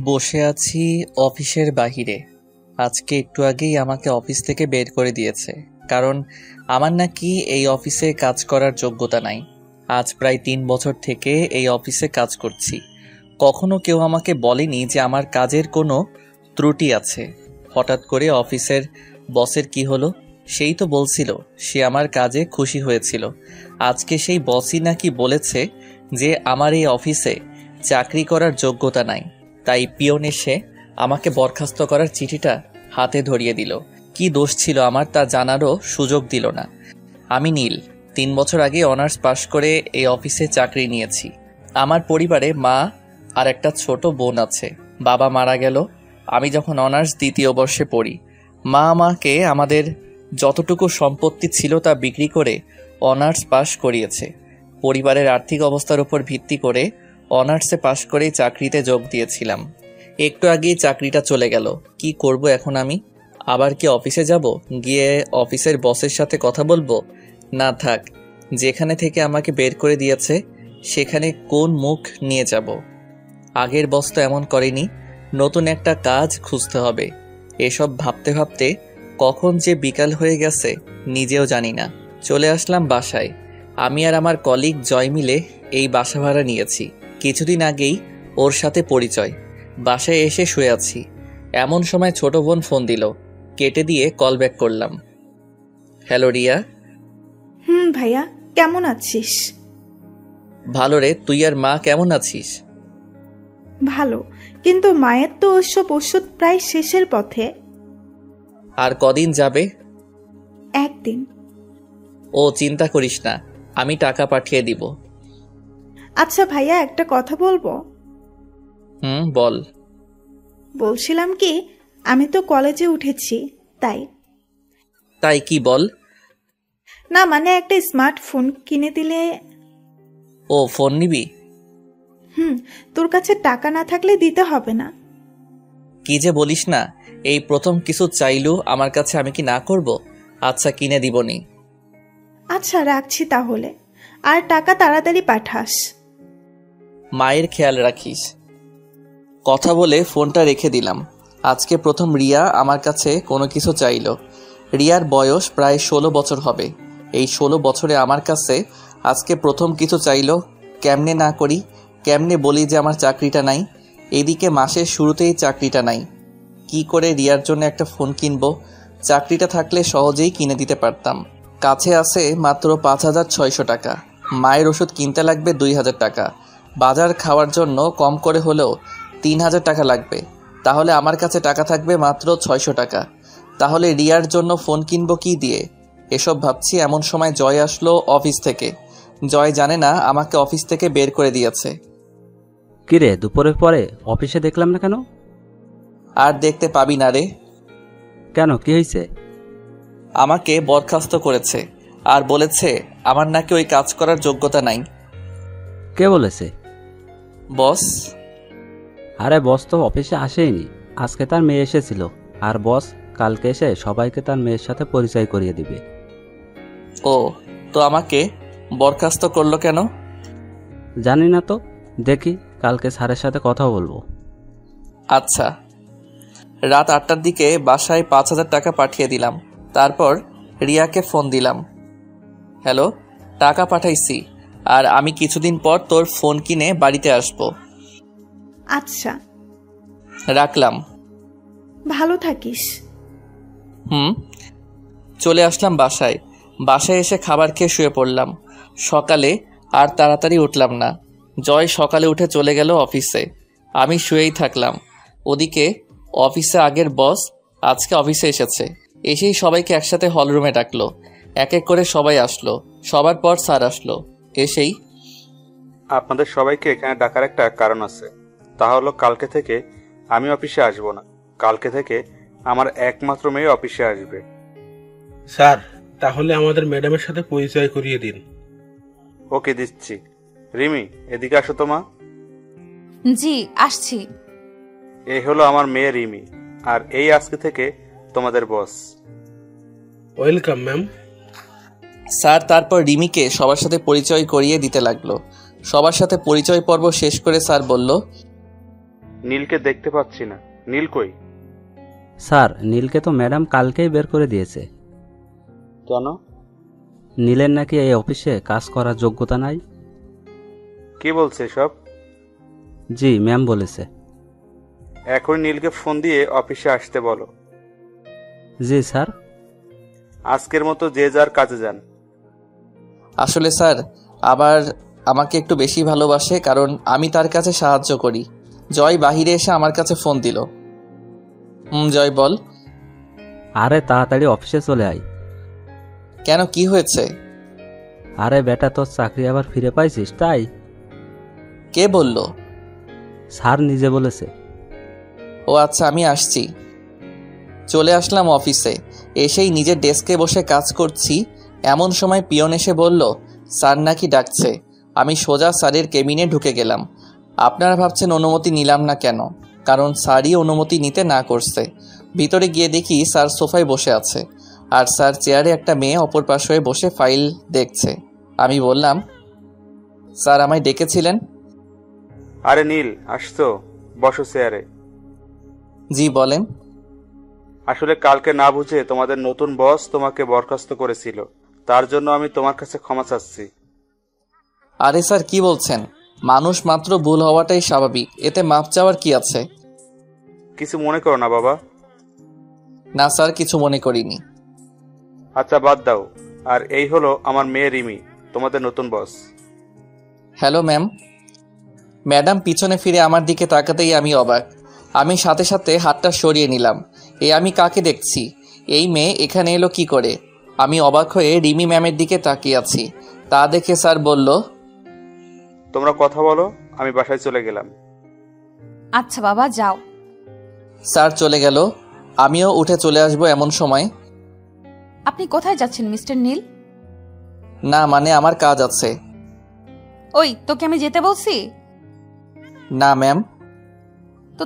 বসে আছি অফিসের বাহিরে। আজকে একটু আগেই আমাকে অফিস থেকে বের করে দিয়েছে, কারণ আমার নাকি এই অফিসে কাজ করার যোগ্যতা নাই। আজ প্রায় 3 বছর থেকে এই অফিসে কাজ করছি। কখনো কেউ আমাকে বলেনি যে আমার কাজের কোনো ত্রুটি আছে। হঠাৎ করে অফিসের বসের কি হলো, সেই তো বলছিল সে আমার কাজে খুশি হয়েছিল। আজকে সেই বসই নাকি বলেছে যে আমার এই অফিসে চাকরি করার যোগ্যতা নাই। তাই পিয়ন এসে আমাকে বরখাস্ত করার চিঠিটা হাতে ধরিয়ে দিল। কি দোষ ছিল আমার তা জানারও সুযোগ দিল না। আমি নীল, 3 বছর আগে অনার্স পাশ করে এই অফিসে চাকরি নিয়েছি। আমার পরিবারে মা আর একটা ছোট বোন আছে। বাবা মারা গেল আমি যখন অনার্স 2য় বর্ষে পড়ি। মা আমাকে আমাদের যতটুকু সম্পত্তি ছিল তা বিক্রি করে অনার্স পাশ করিয়েছে। পরিবারের আর্থিক অবস্থার উপর ভিত্তি করে অনার্সে পাশ করেই চাকরিতে যোগ দিয়েছিলাম। একটু আগেই চাকরিটা চলে গেল। কি করব এখন আমি? আবার কি অফিসে যাব, গিয়ে অফিসের বসের সাথে কথা বলবো? না থাক, যেখানে থেকে আমাকে বের করে দিয়েছে সেখানে কোন মুখ নিয়ে যাব? আগের বস তো এমন করেনি, নতুন একটা কাজ খুঁজতে হবে। এসব ভাবতে ভাবতে কখন যে বিকাল হয়ে গেছে নিজেও জানি না। চলে আসলাম বাসায়। আমি আর আমার কলিগ জয় মিলে এই বাসা ভাড়া নিয়েছি। কিছুদিন আগেই ওর সাথে পরিচয়। বাসায় এসে শুয়ে আছি, এমন সময় ছোট বোন ফোন দিল। কেটে দিয়ে কল ব্যাক করলাম। হ্যালো রিয়া। ভাইয়া, কেমন আছিস? ভালো রে, তুই আর মা কেমন আছিস? ভালো, কিন্তু মায়ের তো ওসব ওষুধ প্রায় শেষের পথে। আর কদিন যাবে? একদিন। ও চিন্তা করিস না, আমি টাকা পাঠিয়ে দিব। আচ্ছা ভাইয়া, একটা কথা বলবো? বল। বলছিলাম কি, আমি তো কলেজে উঠেছি, তাই। তাই কি বল? না মানে একটা স্মার্টফোন কিনে দিলে। ও ফোন নিবি? তোর কাছে টাকা না থাকলে দিতে হবে না। কি যে বলিস না, এই প্রথম কিছু চাইলু আমার কাছে, আমি কি না করব? আচ্ছা কিনে দিবনি। আচ্ছা রাখছি তাহলে, আর টাকা তাড়াতাড়ি পাঠাস। মায়ের খেয়াল রাখিস। কথা বলে ফোনটা রেখে দিলাম। আজকে প্রথম রিয়া আমার কাছে কোনো কিছু চাইলো। রিয়ার বয়স প্রায় 16 বছর হবে। এই 16 বছরে আমার কাছে আজকে প্রথম কিছু চাইলো। কেমনে না করি, কেমনে বলি যে আমার চাকরিটা নাই? এদিকে মাসের শুরুতেই চাকরিটা নাই। কি করে রিয়ার জন্য একটা ফোন কিনবো? চাকরিটা থাকলে সহজেই কিনে দিতে পারতাম। কাছে আছে মাত্র 5,600 টাকা। মায়ের ওষুধ কিনতে লাগবে 2,000 টাকা। বাজার খাওয়ার জন্য কম করে হলেও 3,000 টাকা লাগবে। তাহলে আমার কাছে টাকা থাকবে মাত্র 600 টাকা। তাহলে রিয়ার জন্য ফোন কিনবো কি দিয়ে? এসব ভাবছি এমন সময় জয় আসলো অফিস থেকে। জয় জানে না আমাকে অফিস থেকে বের করে দিয়েছে। কিরে, দুপুরের পরে অফিসে দেখলাম না কেন? আর দেখতে পাবি না রে। কেন, কি হয়েছে? আমাকে বরখাস্ত করেছে আর বলেছে আমার নাকি ওই কাজ করার যোগ্যতা নাই। কে বলেছে? বস। আরে বস তো অফিসে আসেইনি, আজকে তার মেয়ে এসেছিল। আর বস কালকে এসে সবাইকে তার মেয়ের সাথে পরিচয় করিয়ে দিবে। ও, তো আমাকে বরখাস্ত করলো কেন? জানি না তো, দেখি কালকে স্যারের সাথে কথা বলবো। আচ্ছা। রাত 8টার দিকে বাসায় 5,000 টাকা পাঠিয়ে দিলাম। তারপর রিয়াকে ফোন দিলাম। হ্যালো, টাকা পাঠাইছি, আর আমি কিছুদিন পর তোর ফোন কিনে বাড়িতে আসবো। আচ্ছা, রাখলাম। ভালো থাকিস। চলে আসলাম বাসায়। বাসায় এসে খাবার খেয়ে শুয়ে পড়লাম। সকালে আর তাড়াতাড়ি উঠলাম না। জয় সকালে উঠে চলে গেল অফিসে। আমি শুয়েই থাকলাম। ওদিকে অফিসে আগের বস আজকে অফিসে এসেছে। এসেই সবাইকে একসাথে হলরুমে ডাকলো। এক এক করে সবাই আসলো। সবার পর স্যার আসলো। এসেই, আপনাদের সবাইকে এখানে ডাকার একটা কারণ আছে। তা হলো কালকে থেকে আমি অফিসে আসব না। কালকে থেকে আমার একমাত্র মেয়ে অফিসে আসবে। স্যার, তাহলে আমাদের ম্যাডামের সাথে পরিচয় করিয়ে দিন। ওকে, দিচ্ছি। রিমি, এদিকে আসো তো মা। জি আসছি। এই হলো আমার মেয়ে রিমি, আর এই আজকে থেকে তোমাদের বস। Welcome ma'am. স্যার তারপর রিমিকে সবার সাথে পরিচয় করিয়ে দিতে লাগলো। সবার সাথে পরিচয় পর্ব শেষ করে স্যার বলল, নীলকে দেখতে পাচ্ছি না। নীল কই? স্যার, নীলকে তো ম্যাডাম কালকেই বের করে দিয়েছে। কেন? নীলের নাকি এই অফিসে কাজ করার যোগ্যতা নাই। কে বলছে সব? জি, ম্যাম বলেছে। এখন নীলকে ফোন দিয়ে অফিসে আসতে বলো। জি স্যার। আজকের মতো যে যার কাজে যান। আসলে স্যার আবার আমাকে একটু বেশি ভালোবাসে, কারণ আমি তার কাছে সাহায্য করি। জয় বাহিরে এসে আমার কাছে ফোন দিল। জয় বল। আরে তাড়াতাড়ি অফিসে চলে আয়। কেন, কি হয়েছে? আরে বেটা, তোর চাকরি আবার ফিরে পাইছিস তাই। কে বলল? স্যার নিজে বলেছে। ও আচ্ছা, আমি আসছি। চলে আসলাম অফিসে। এসেই নিজের ডেস্কে বসে কাজ করছি, এমন সময় পিয়ন এসে বলল স্যার নাকি ডাকছে। আমি সোজা স্যারের কেবিনে ঢুকে গেলাম। আপনারা ভাবছেন অনুমতি নিলাম না কেন? কারণ স্যারই অনুমতি নিতে না করছে। ভিতরে গিয়ে দেখি স্যার সোফায় বসে আছে, আর স্যার চেয়ারে একটা মেয়ে অপর পাশ হয়ে বসে ফাইল দেখছে। আমি বললাম, স্যার আমায় ডেকেছিলেন? আরে নীল, আসছো, বসো চেয়ারে। জি বলেন। আসলে কালকে না বুঝে তোমাদের নতুন বস তোমাকে বরখাস্ত করেছিল, তার জন্য আমি তোমার কাছে ক্ষমা চাচ্ছি। আরে স্যার কি বলছেন? মানুষ মাত্র ভুল হওয়াটাই স্বাভাবিক, এতে মাপ চাওয়ার কি আছে? কিছু মনে করো না বাবা। না স্যার, কিছু মনে করিনি। আচ্ছা বাদ দাও। আর এই হলো আমার মেয়ে রিমি, তোমাদের নতুন বস। Hello ma'am. ম্যাডাম পিছনে ফিরে আমার দিকে তাকাতেই আমি অবাক। আমি সাথে সাথে হাতটা সরিয়ে নিলাম। আমি কাকে দেখছি? এই মেয়ে এখানে এলো কি করে? আমি অবাক হয়ে রিমি ম্যামের দিকে তাকিয়ে আছি। তা দেখে স্যার বলল, তোমরা কথা বলো, আমি বাসায় চলে গেলাম। আচ্ছা বাবা, যাও। স্যার চলে গেল। আমিও উঠে চলে আসবো এমন সময়। আপনি কোথায় যাচ্ছেন মিস্টার নীল? না মানে আমার কাজ আছে। ওই, তোকে আমি যেতে বলছি? না ম্যাম।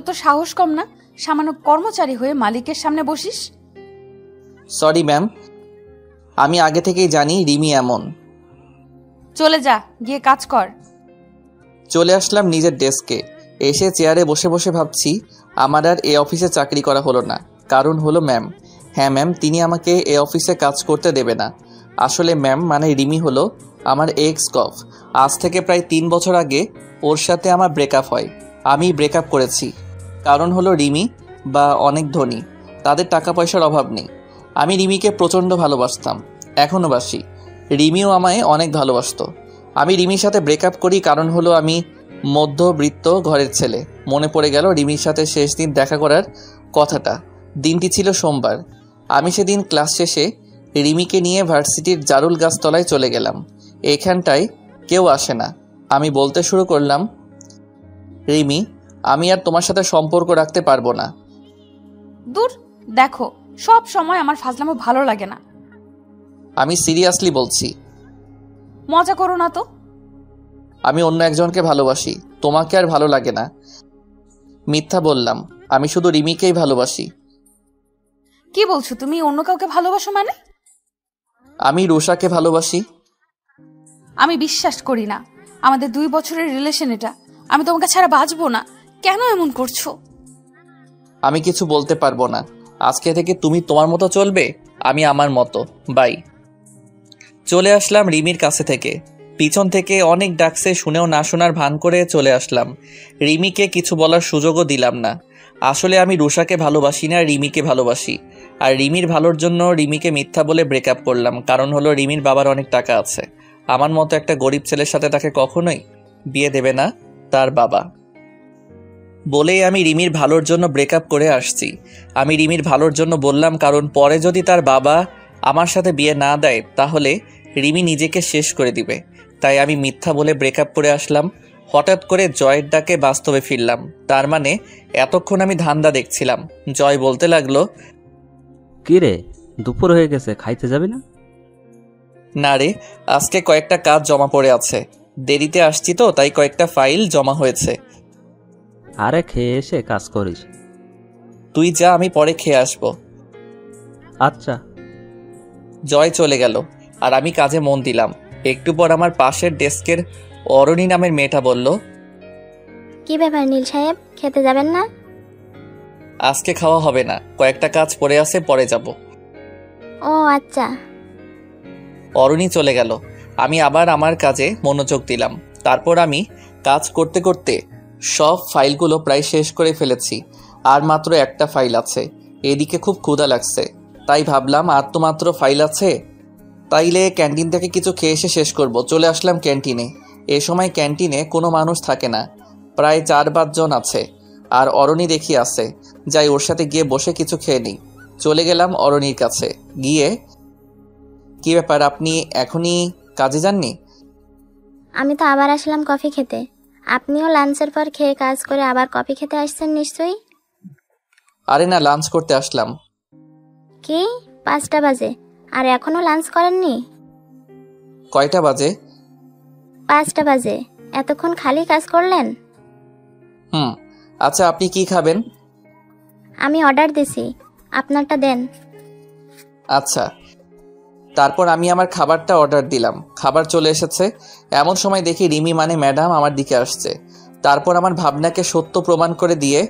তো সাহস কম না, সামান্য কর্মচারী হয়ে মালিকের সামনে বসিস? সরি ম্যাম, আমি আগে থেকেই জানি রিমি এমন। চলে যা, গিয়ে কাজ কর। চলে আসলাম নিজের ডেস্কে। এসে চেয়ারে বসে বসে ভাবছি আমার আর এ অফিসে চাকরি করা হলো না। কারণ হলো ম্যাম। হ্যাঁ ম্যাম, তিনি আমাকে এ অফিসে কাজ করতে দেবে না। আসলে ম্যাম মানে রিমি হলো আমার এক্স কফ। আজ থেকে প্রায় 3 বছর আগে ওর সাথে আমার ব্রেকআপ হয়। আমি ব্রেকআপ করেছি কারণ হলো রিমি বা অনেক ধনী, তাদের টাকা পয়সার অভাব নেই। আমি রিমিকে প্রচণ্ড ভালোবাসতাম, এখনও বাসি। রিমিও আমায় অনেক ভালোবাসতো। আমি রিমির সাথে ব্রেকআপ করি কারণ হলো আমি মধ্যবিত্ত ঘরের ছেলে। মনে পড়ে গেল রিমির সাথে শেষ দিন দেখা করার কথাটা। দিনটি ছিল সোমবার। আমি সেদিন ক্লাস শেষে রিমিকে নিয়ে ভার্সিটির জারুল গাছতলায় চলে গেলাম। এখানটায় কেউ আসে না। আমি বলতে শুরু করলাম, রিমি, আমি আর তোমার সাথে সম্পর্ক রাখতে পারবো না। দূর, দেখো, সব সময় আমার ফাজলামো ভালো লাগে না। আমি সিরিয়াসলি বলছি। মজা করো না তো। আমি অন্য একজনকে ভালোবাসি, তোমাকে আর ভালো লাগে না। মিথ্যা বললাম, আমি শুধু রিমিকেই ভালোবাসি। কি বলছো তুমি? অন্য কাউকে ভালোবাসো মানে? আমি রুষাকে ভালোবাসি। আমি বিশ্বাস করি না। আমাদের 2 বছরের রিলেশন এটা। আমি তোমাকে ছাড়া বাঁচবো না। কেন এমন করছো? আমি কিছু বলতে পারবো না। আজকে থেকে তুমি তোমার মতো চলবে, আমি আমার মতো। বাই। চলে আসলাম রিমির কাছে থেকে। পিছন থেকে অনেক ডাকছে, শুনেও না শোনার ভান করে চলে আসলাম। রিমিকে কিছু বলার সুযোগও দিলাম না। আসলে আমি রুষাকে ভালোবাসি না, রিমিকে ভালোবাসি। আর রিমির ভালোর জন্য রিমিকে মিথ্যা বলে ব্রেকআপ করলাম। কারণ হলো রিমির বাবার অনেক টাকা আছে। আমার মতো একটা গরিব ছেলের সাথে তাকে কখনোই বিয়ে দেবে না তার বাবা। বলেই আমি রিমির ভালোর জন্য ব্রেকআপ করে আসছি। আমি রিমির ভালোর জন্য বললাম, কারণ পরে যদি তার বাবা আমার সাথে বিয়ে না দেয় তাহলে রিমি নিজেকে শেষ করে দিবে। তাই আমি মিথ্যা বলে ব্রেকআপ করে আসলাম। হঠাৎ করে জয়ের ডাকে বাস্তবে ফিরলাম। তার মানে এতক্ষণ আমি ধান্দা দেখছিলাম। জয় বলতে লাগলো, কি রে, দুপুর হয়ে গেছে, খাইতে যাবি না? না রে, আজকে কয়েকটা কাজ জমা পড়ে আছে। দেরিতে আসছি তো, তাই কয়েকটা ফাইল জমা হয়েছে। আরে খেয়ে এসে কাজ করিস। তুই যা, আমি পরে খেয়ে আসবো। আচ্ছা। জয় চলে গেল আর আমি কাজে মন দিলাম। একটু পর আমার পাশের ডেস্কের অরণি নামের মেয়েটা বলল, কি ব্যাপার নীল সাহেব, খেতে যাবেন না? আজকে খাওয়া হবে না, কয়েকটা কাজ পড়ে আছে, পরে যাব। ও আচ্ছা। অরুণী চলে গেল। আমি আবার আমার কাজে মনোযোগ দিলাম। তারপর আমি কাজ করতে করতে সব ফাইলগুলো প্রায় শেষ করে ফেলেছি। আর মাত্র একটা ফাইল আছে। এদিকে খুব ক্ষুধা লাগছে, তাই ভাবলাম আর তো মাত্র ফাইল আছে, তাইলে ক্যান্টিন থেকে কিছু খেয়ে এসে শেষ করব। চলে আসলাম ক্যান্টিনে। এ সময় ক্যান্টিনে কোনো মানুষ থাকে না, প্রায় 4-5 জন আছে। আর অরণি দেখি আছে, যাই ওর সাথে গিয়ে বসে কিছু খেয়ে নিই। চলে গেলাম অরণির কাছে। গিয়ে, কি ব্যাপার, আপনি এখনই কাজে যাননি? আমি তো আবার আসলাম কফি খেতে। আপনিও লাঞ্চের পর খেয়ে কাজ করে আবার কফি খেতে আসছেন নিশ্চয়ই? আরে না, লাঞ্চ করতে আসলাম। কি 5টা বাজে আর এখনো লাঞ্চ করেননি? কয়টা বাজে? 5টা বাজে। এতক্ষণ খালি কাজ করলেন? আচ্ছা, আপনি কি খাবেন? আমি অর্ডার দিছি, আপনারটা দেন। আচ্ছা। তারপর আমি আমার খাবারটা অর্ডার দিলাম। খাবার চলে এসেছে। এমন সময় দেখি রিমি মানে ম্যাডাম আমার দিকে আসছে। তারপর আমার ভাবনাকে সত্য প্রমাণ করে দিয়ে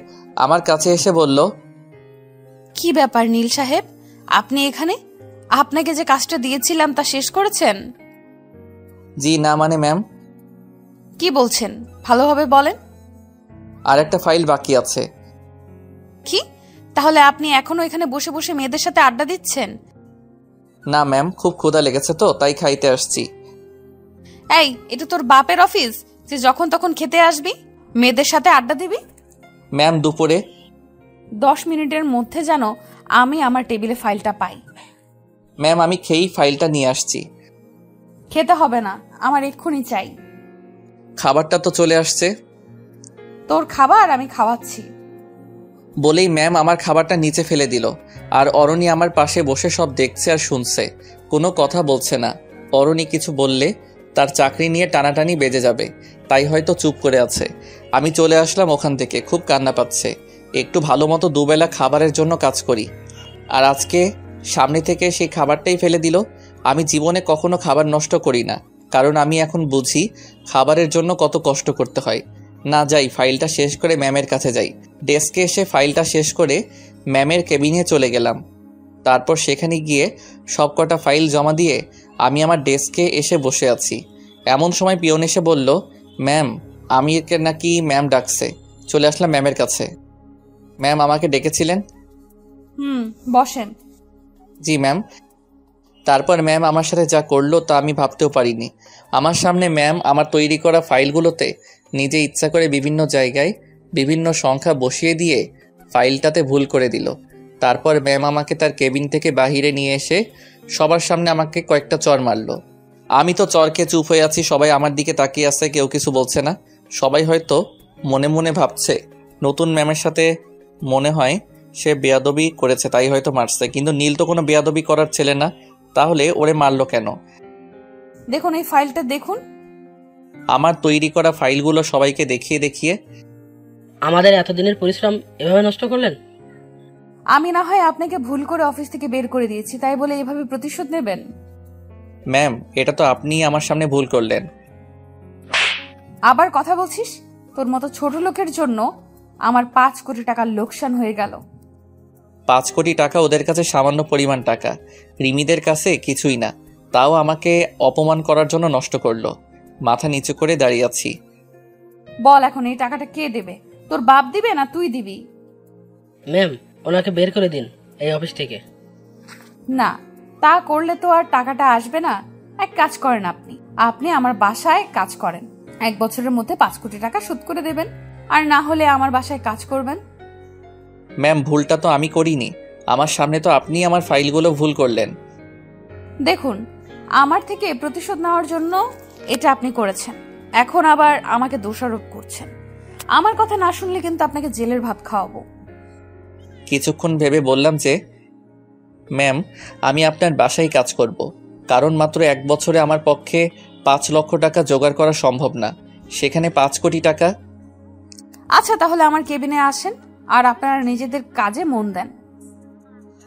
আমার কাছে এসে বলল, কি ব্যাপার নীল সাহেব, আপনি এখানে? আপনাকে যে কাজটা দিয়েছিলাম তা শেষ করেছেন? জি না মানে ম্যাম। কি বলছেন, ভালোভাবে বলেন। আর একটা ফাইল বাকি আছে। কি, তাহলে আপনি এখনো এখানে বসে বসে মেয়েদের সাথে আড্ডা দিচ্ছেন? না ম্যাম, খুব ক্ষুধা লেগেছে তো তাই খাইতে আসছি। এই, এটা তোর বাপের অফিস যে যখন তখন খেতে আসবি, মেয়েদের সাথে আড্ডা দিবি? ম্যাম দুপুরে 10 মিনিটের মধ্যে যেন আমি আমার টেবিলে ফাইলটা পাই। ম্যাম আমি খেয়েই ফাইলটা নিয়ে আসছি। খেতে হবে না, আমার এক্ষুনি চাই। খাবারটা তো চলে আসছে। তোর খাবার আমি খাওয়াচ্ছি। বলেই ম্যাম আমার খাবারটা নিচে ফেলে দিল। আর অরণি আমার পাশে বসে সব দেখছে আর শুনছে, কোনো কথা বলছে না। অরণি কিছু বললে তার চাকরি নিয়ে টানাটানি বেজে যাবে, তাই হয়তো চুপ করে আছে। আমি চলে আসলাম ওখান থেকে, খুব কান্না পাচ্ছে। একটু ভালো মতো দুবেলা খাবারের জন্য কাজ করি, আর আজকে সামনে থেকে সেই খাবারটাই ফেলে দিল। আমি জীবনে কখনো খাবার নষ্ট করি না, কারণ আমি এখন বুঝি খাবারের জন্য কত কষ্ট করতে হয়। না, যাই ফাইলটা শেষ করে ম্যামের কাছে যাই। ডেস্কে এসে ফাইলটা শেষ করে ম্যামের কেবিনে চলে গেলাম। তারপর সেখানে গিয়ে সবকটা ফাইল জমা দিয়ে আমি আমার ডেস্কে এসে বসে আছি। এমন সময় পিয়ন এসে বলল, ম্যাম আমি একে নাকি ম্যাম ডাকছে। চলে আসলাম ম্যামের কাছে। ম্যাম আমাকে ডেকেছিলেন? বসেন। জি ম্যাম। তারপর ম্যাম আমার সাথে যা করলো তা আমি ভাবতেও পারিনি। আমার সামনে ম্যাম আমার তৈরি করা ফাইলগুলোতে নিজে ইচ্ছা করে বিভিন্ন জায়গায় বিভিন্ন সংখ্যা বসিয়ে দিয়ে ফাইলটাতে ভুল করে দিল। তারপর ম্যাম আমাকে তার কেবিন থেকে বাহিরে নিয়ে এসে সবার সামনে আমাকে কয়েকটা চর মারল। আমি তো চরকে চুপ হয়ে আছি, সবাই আমার দিকে তাকিয়ে আছে, কেউ কিছু বলছে না। সবাই হয়তো মনে মনে ভাবছে নতুন ম্যামের সাথে মনে হয় সে বেয়াদবি করেছে তাই হয়তো মারছে, কিন্তু নীল তো কোনো বেয়াদবি করার ছেলে না, তাহলে ওরে মারলো কেন? দেখুন এই ফাইলটা দেখুন। আমার তৈরি করা ফাইলগুলো সবাইকে দেখিয়ে দেখিয়ে, আমাদের এতদিনের পরিশ্রম এভাবে নষ্ট করলেন? আমি না হয় আপনাকে ভুল করে অফিস থেকে বের করে দিয়েছি, তাই বলে এভাবে প্রতিশোধ নেবেন? ম্যাম এটা তো আপনিই আমার সামনে ভুল করলেন। আবার কথা বলছিস? তোর মতো ছোট লোকের জন্য আমার 5 কোটি টাকার লোকসান হয়ে গেল। 5 কোটি টাকা ওদের কাছে সামান্য পরিমাণ টাকা, রিমিদের কাছে কিছুই না, তাও আমাকে অপমান করার জন্য নষ্ট করলো। মাথা নিচু করে দাঁড়িয়ে আছি। বল এখন এই টাকাটা কে দেবে? তোর বাপ দিবে না তুই দিবি? ম্যাম ওনাকে বের করে দিন এই অফিস থেকে। না, তা করলে তো আর টাকাটা আসবে না। এক কাজ করেন, আপনি আমার বাসায় কাজ করেন, 1 বছরের মধ্যে 5 কোটি টাকা শোধ করে দেবেন, আর না হলে আমার বাসায় কাজ করবেন। ম্যাম ভুলটা তো আমি করিনি, আমার সামনে তো আপনিই আমার ফাইলগুলো ভুল করলেন। দেখুন, আমার থেকে প্রতিশোধ নেওয়ার জন্য এটা আপনি করেছেন, এখন আবার আমাকে দোষারোপ করছেন। আমার কথা না শুনলে কিন্তু আপনাকে জেলের ভাত খাওয়াবো। কিছুক্ষণ ভেবে বললাম যে, ম্যাম আমি আপনার বাসায় কাজ করব, কারণ মাত্র 1 বছরে আমার পক্ষে 5 লক্ষ টাকা জোগাড় করা সম্ভব না, সেখানে 5 কোটি টাকা। আচ্ছা তাহলে আমার কেবিনে আসেন আর আপনারা নিজেদের কাজে মন দেন।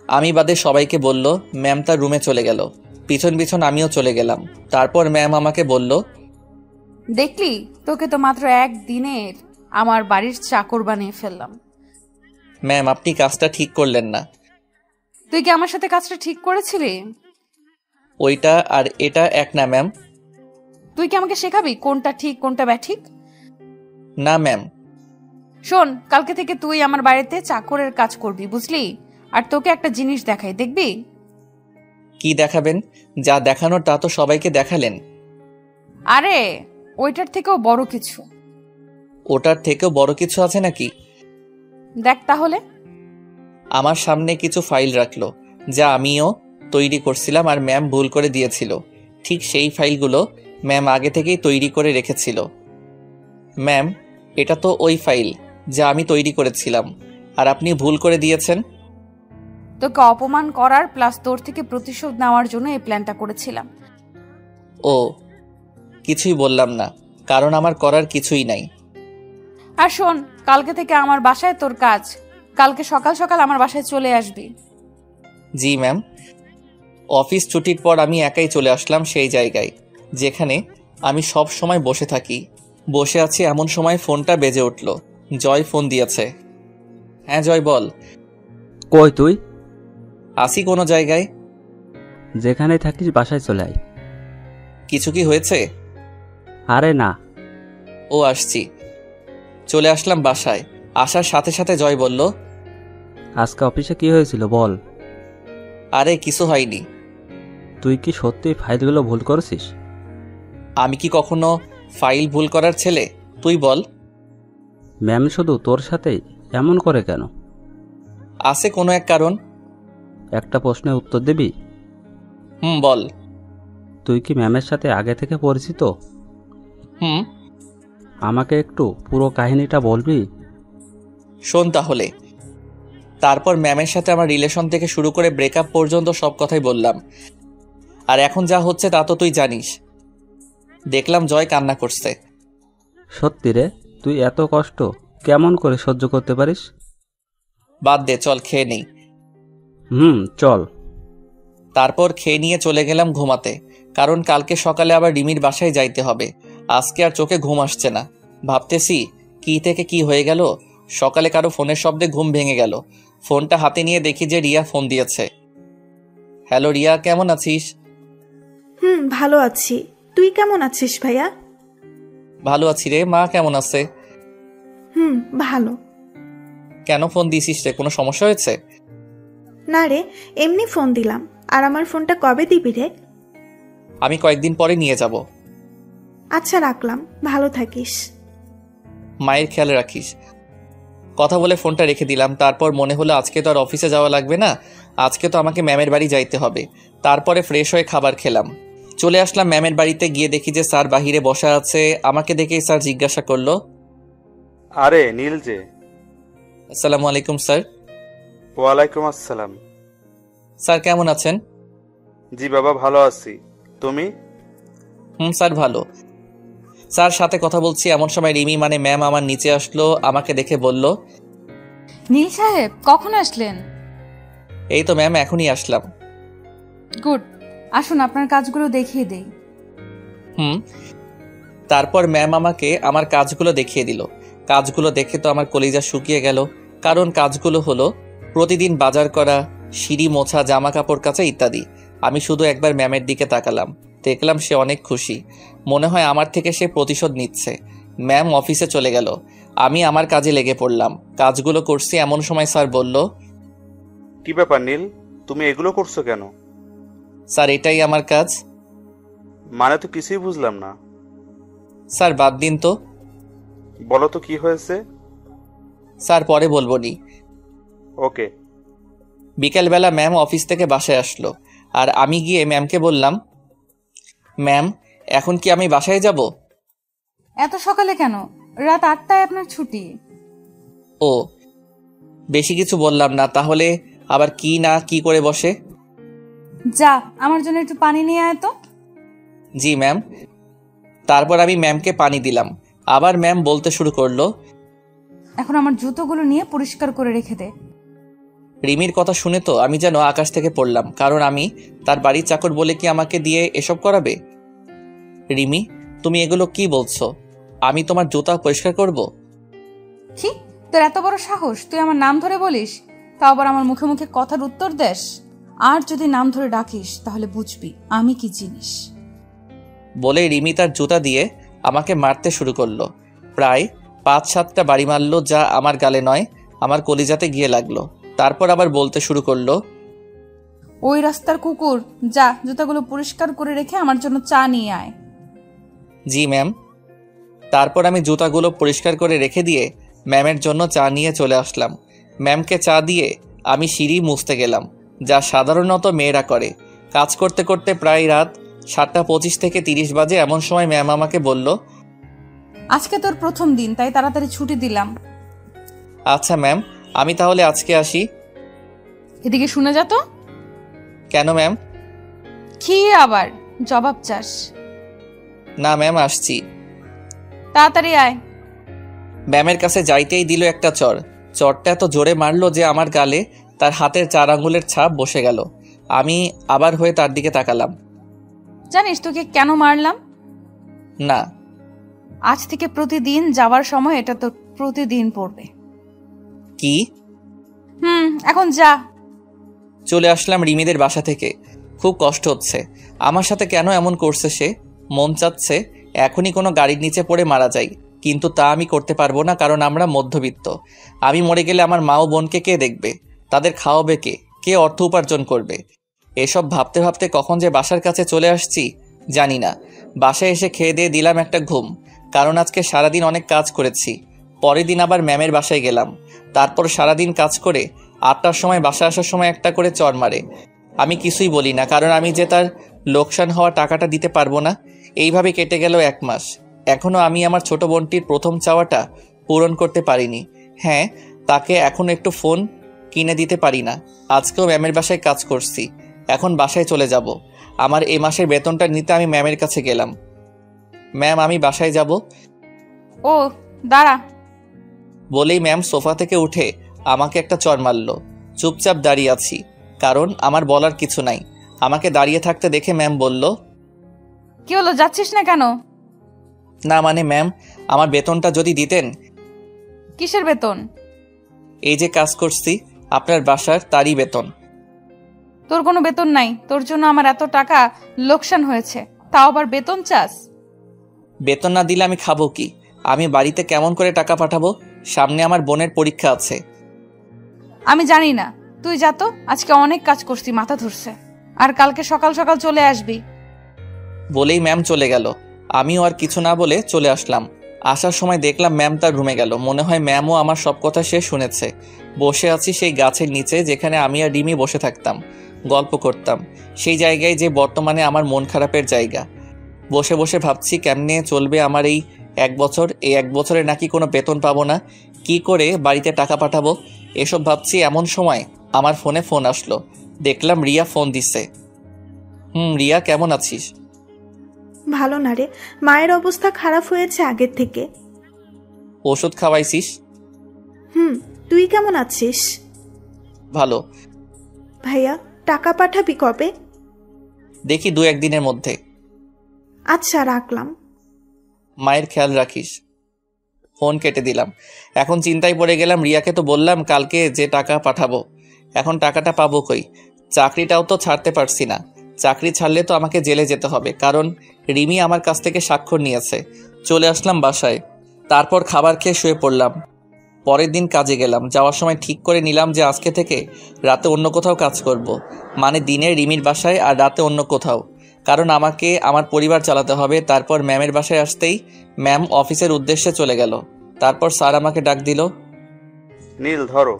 আমি বাদে সবাইকে বলল। ম্যাম তার রুমে চলে গেল, পিছন পিছন আমিও চলে গেলাম। তারপর ম্যাম আমাকে বলল, দেখলি, তোকে তো মাত্র 1 দিনের আমার বাড়ির চাকর বানিয়ে ফেললাম। ম্যাম, আপনি কাজটা ঠিক করলেন না। তুই কি আমার সাথে কাজটা ঠিক করেছিলি? ওইটা আর এটা এক না ম্যাম। তুই কি আমাকে শেখাবি কোনটা ঠিক কোনটা ব্যাঠিক? না ম্যাম। শোন, কালকে থেকে তুই আমার বাড়িতে চাকরের কাজ করবি, বুঝলি? আর তোকে একটা জিনিস দেখাই, দেখবি? কি দেখাবেন? যা দেখানোর তা তো সবাইকে দেখালেন। আরে ওইটার থেকেও বড় কিছু। ওটার থেকেও বড় কিছু আছে নাকি? দেখ তাহলে। আমার সামনে কিছু ফাইল রাখলো, যা আমিও তৈরি করছিলাম আর ম্যাম ভুল করে দিয়েছিল। ঠিক সেই ফাইলগুলো ম্যাম আগে থেকেই তৈরি করে রেখেছিল। ম্যাম, এটা তো ওই ফাইল যা আমি তৈরি করেছিলাম, আর আপনি ভুল করে দিয়েছেন। তোকে অপমান করার প্লাস তোর থেকে প্রতিশোধ নেওয়ার জন্য এই প্ল্যানটা করেছিলাম। ও, কিছুই বললাম না, কারণ আমার করার কিছুই নাই। আর শোন, কালকে থেকে আমার বাসায় তোর কাজ। কালকে সকাল সকাল আমার বাসায় চলে আসবি। জি ম্যাম। অফিস ছুটির পর আমি একাই চলে আসলাম সেই জায়গায় যেখানে আমি সব সময় বসে থাকি। বসে আছি এমন সময় ফোনটা বেজে উঠল। জয় ফোন দিয়েছে। হ্যাঁ জয়, বল। কই তুই? আসি কোনো জায়গায়। যেখানে থাকিস বাসায় চলে আয়। কিছু কি হয়েছে? আরে না। ও, আসছি। চলে আসলাম বাসায়। আসার সাথে সাথে জয় বলল, আজকে অফিসে কি হয়েছিল বল। আরে কিছু হয়নি। তুই কি সত্যি ফাইলগুলো ভুল করেছিস? আমি কি কখনো ফাইল ভুল করার ছেলে? তুই বল। ম্যাম শুধু তোর সাথেই এমন করে কেন? আছে কোনো এক কারণ। একটা প্রশ্নের উত্তর দিবি? বল। তুই কি ম্যামের সাথে আগে থেকে পরিচিত? হুম। আমাকে একটু পুরো কাহিনীটা বলবি? শোন তাহলে। তারপর ম্যামের সাথে আমার রিলেশন থেকে শুরু করে ব্রেকআপ পর্যন্ত সব কথাই বললাম। আর এখন যা হচ্ছে তা তো তুই জানিস। দেখলাম জয় কান্না করছে। সত্যি রে, তুই এত কষ্ট কেমন করে সহ্য করতে পারিস? বাদ দে, চল খেয়ে নেই। চল। তারপর খেয়ে নিয়ে চলে গেলাম ঘুমাতে, কারণ কালকে সকালে আবার রিমির বাসায় যাইতে হবে। আজকে আর চোখে ঘুম আসছে না। ভাবতেছি কি থেকে কি হয়ে গেল। সকালে কারো ফোনের শব্দে ঘুম ভেঙে গেল। ফোনটা হাতে নিয়ে দেখি যে রিয়া ফোন দিয়েছে। হ্যালো রিয়া, কেমন আছিস? ভালো আছি। তুই কেমন আছিস ভাইয়া? ভালো আছি রে। মা কেমন আছে? ভালো। কেন ফোন দিছিস রে? কোনো সমস্যা হয়েছে? না রে, এমনি ফোন দিলাম। আর আমার ফোনটা কবে দিবি রে? আমি কয়েকদিন পরে নিয়ে যাব। আচ্ছা, রাখলাম। ভালো থাকিস। মায়ের খেয়াল রাখিস। কথা বলে ফোনটা রেখে দিলাম। তারপর মনে হলো আজকে তো আর অফিসে যাওয়া লাগবে না, আজকে তো আমাকে ম্যামের বাড়ি যাইতে হবে। তারপরে ফ্রেশ হয়ে খাবার খেলাম। চলে আসলাম ম্যামের বাড়িতে। গিয়ে দেখি যে স্যার বাহিরে বসা আছে। আমাকে দেখে স্যার জিজ্ঞাসা করলো, আরে নীল যে। আসসালামু আলাইকুম স্যার। ওয়ালাইকুম আসসালাম। স্যার কেমন আছেন? জি বাবা, ভালো আছি। তুমি? স্যার ভালো। স্যার সাথে কথা বলছি এমন সময় রিমি মানে ম্যাম আমার নিচে আসলো। আমাকে দেখে বলল, নীল সাহেব কখন আসলেন? এই তো ম্যাম, এখনই আসলাম। গুড, আসুন আপনার কাজগুলো দেখিয়ে দেই। তারপর ম্যাম আমাকে আমার কাজগুলো দেখিয়ে দিল। কাজগুলো দেখে তো আমার কলিজা শুকিয়ে গেল। কারণ কাজগুলো হলো প্রতিদিন বাজার করা, সিঁড়ি মোছা, জামা কাপড় কাচা ইত্যাদি। আমি শুধু একবার ম্যামের দিকে তাকালাম। দেখলাম সে অনেক খুশি। মনে হয় আমার থেকে সে প্রতিশোধ নিচ্ছে। ম্যাম অফিসে চলে গেল। আমি আমার কাজে লেগে পড়লাম। কাজগুলো করছি এমন সময় স্যার বলল, কি ব্যাপার নীল, তুমি এগুলো করছো কেন? স্যার এটাই আমার কাজ। মানে তো কিছুই বুঝলাম না। স্যার বাদ দিন তো। বলো তো কি হয়েছে। স্যার পরে বলবো নি। ওকে। বিকেলবেলা ম্যাম অফিস থেকে বাসায় আসলো। আর আমি গিয়ে ম্যামকে বললাম, ম্যাম এখন কি আমি বাসায় যাব? এত সকালে কেন? রাত 8টায় আপনার ছুটি। ও, বেশি কিছু বললাম না। তাহলে আবার কি না কি করে বসে। যা, আমার জন্য একটু পানি নিয়ে আয় তো। জি ম্যাম। তারপর আমি ম্যামকে পানি দিলাম। আবার ম্যাম বলতে শুরু করলো, এখন আমার জুতোগুলো নিয়ে পরিষ্কার করে রেখে দে। রিমির কথা শুনে তো আমি যেন আকাশ থেকে পড়লাম। কারণ আমি তার বাড়ির চাকর বলে কি আমাকে দিয়ে এসব করাবে? রিমি, তুমি এগুলো কি বলছো? আমি তোমার জুতা পরিষ্কার করব? কি, তোর এত বড় সাহস, তুই আমার নাম ধরে বলিস, তা আবার আমার মুখে মুখে কথার উত্তর দেস? আর যদি নাম ধরে ডাকিস তাহলে বুঝবি আমি কি জিনিস। বলে রিমি তার জুতা দিয়ে আমাকে মারতে শুরু করলো। প্রায় 5-7টা বাড়ি মারলো, যা আমার গালে নয় আমার কলিজাতে গিয়ে লাগলো। তারপর আবার বলতে শুরু করলো, ওই রাস্তার কুকুর, যা জুতাগুলো পরিষ্কার করে রেখে আমার জন্য চা নিয়ে আয়। জি ম্যাম। তারপর আমি জুতাগুলো পরিষ্কার করে রেখে দিয়ে ম্যামের জন্য চা নিয়ে চলে আসলাম। ম্যামকে চা দিয়ে আমি সিঁড়ি মুছতে গেলাম, যা সাধারণত মেয়েরা করে। কাজ করতে করতে প্রায় রাত 7:25 থেকে 30 বাজে। এমন সময় ম্যাম আমাকে বলল, আজকে তোর প্রথম দিন, তাই তাড়াতাড়ি ছুটি দিলাম। আচ্ছা ম্যাম, আমি তাহলে আজকে আসি। এদিকে শুনে যা তো। কেন ম্যাম? কি আবার জবাব চাস? না ম্যাম, আসছি। তাড়াতাড়ি আয়। ম্যামের কাছে যাইতেই দিল একটা চর। চরটা এত জোরে মারলো যে আমার গালে তার হাতের 4 আঙ্গুলের ছাপ বসে গেল। আমি আবার হয়ে তার দিকে তাকালাম। জানিস তোকে কেন মারলাম? না। আজ থেকে প্রতিদিন যাওয়ার সময় এটা তোর প্রতিদিন পড়বে। কি? এখন যা। চলে আসলাম রিমিদের বাসা থেকে। খুব কষ্ট হচ্ছে। আমার সাথে কেন এমন করছে সে? মন চাচ্ছে এখনই কোনো গাড়ির নিচে পড়ে মারা যাই, কিন্তু তা আমি করতে পারবো না, কারণ আমরা মধ্যবিত্ত। আমি মরে গেলে আমার মা ও বোনকে কে দেখবে? তাদের খাওয়াবে কে? কে অর্থ উপার্জন করবে? এসব ভাবতে ভাবতে কখন যে বাসার কাছে চলে আসছি জানি না। বাসায় এসে খেয়ে দিয়ে দিলাম একটা ঘুম, কারণ আজকে সারাদিন অনেক কাজ করেছি। পরের দিন আবার ম্যামের বাসায় গেলাম। তারপর সারাদিন কাজ করে 8টার সময় বাসা আসার সময় একটা করে চর মারে। আমি কিছুই বলি না, কারণ আমি যে তার লোকসান হওয়া টাকাটা দিতে পারবো না। এইভাবে কেটে গেল 1 মাস। এখনও আমি আমার ছোট বোনটির প্রথম চাওয়াটা পূরণ করতে পারিনি। হ্যাঁ, তাকে এখন একটু ফোন কিনে দিতে পারি না। আজকেও ম্যামের বাসায় কাজ করছি, এখন বাসায় চলে যাব। আমার এ মাসের বেতনটা নিতে আমি ম্যামের কাছে গেলাম। ম্যাম, আমি বাসায় যাব। ও দাঁড়া। বলেই ম্যাম সোফা থেকে উঠে আমাকে একটা চর মারল। চুপচাপ দাঁড়িয়ে আছি, কারণ আমার বলার কিছু নাই। আমাকে দাঁড়িয়ে থাকতে দেখে ম্যাম বলল, কি হলো, যাচ্ছিস না কেন? না মানে ম্যাম, আমার বেতনটা যদি দিতেন। কিসের বেতন? এই যে কাজ করছি আপনার বাসার, তারই বেতন। তোর কোনো বেতন নাই, তোর জন্য আমার এত টাকা লোকসান হয়েছে, তাও আবার বেতন চাস? বেতন না দিলে আমি খাবো কি? আমি বাড়িতে কেমন করে টাকা পাঠাবো? সামনে আমার বোনের পরীক্ষা আছে। আমি জানি না, তুই যা তো। আজকে অনেক কাজ করছি, মাথা ধরছে। আর কালকে সকাল সকাল চলে আসবি। বলেই ম্যাম চলে গেল। আমিও আর কিছু না বলে চলে আসলাম। আসার সময় দেখলাম ম্যাম তার রুমে গেল। মনে হয় ম্যামও আমার সব কথা সে শুনেছে। বসে আছি সেই গাছের নিচে, যেখানে আমি আর রিমি বসে থাকতাম, গল্প করতাম। সেই জায়গায় যে বর্তমানে আমার মন খারাপের জায়গা। বসে বসে ভাবছি কেমনে চলবে আমার এই 1 বছর। এই 1 বছরে নাকি কোনো বেতন পাবো না, কি করে বাড়িতে টাকা পাঠাবো, এসব ভাবছি। এমন সময় আমার ফোনে ফোন আসলো। দেখলাম রিয়া ফোন দিচ্ছে। রিয়া, কেমন আছিস? ভালো না রে, মায়ের অবস্থা খারাপ হয়েছে আগের থেকে। ওষুধ খাওয়াইছিস? তুই কেমন আছিস? ভালো। ভাইয়া, টাকা পাঠাবি কবে? দেখি 2-1 দিনের মধ্যে। আচ্ছা, রাখলাম। মায়ের খেয়াল রাখিস। ফোন কেটে দিলাম। এখন চিন্তায় পড়ে গেলাম। রিয়াকে তো বললাম কালকে যে টাকা পাঠাবো, এখন টাকাটা পাবো কই? চাকরিটাও তো ছাড়তে পারছি না। চাকরি ছাড়লে তো আমাকে জেলে যেতে হবে, কারণ রিমি আমার কাছ থেকে স্বাক্ষর নিয়েছে। চলে আসলাম বাসায়। তারপর খাবার খেয়ে শুয়ে পড়লাম। পরের দিন কাজে গেলাম। যাওয়ার সময় ঠিক করে নিলাম যে আজকে থেকে রাতে অন্য কোথাও কাজ করব। মানে দিনে রিমির বাসায় আর রাতে অন্য কোথাও, কারণ আমাকে আমার পরিবার চালাতে হবে। তারপর ম্যামের বাসায় আসতেই ম্যাম অফিসের উদ্দেশ্যে চলে গেল। তারপর স্যার আমাকে ডাক দিল। নীল, ধরো,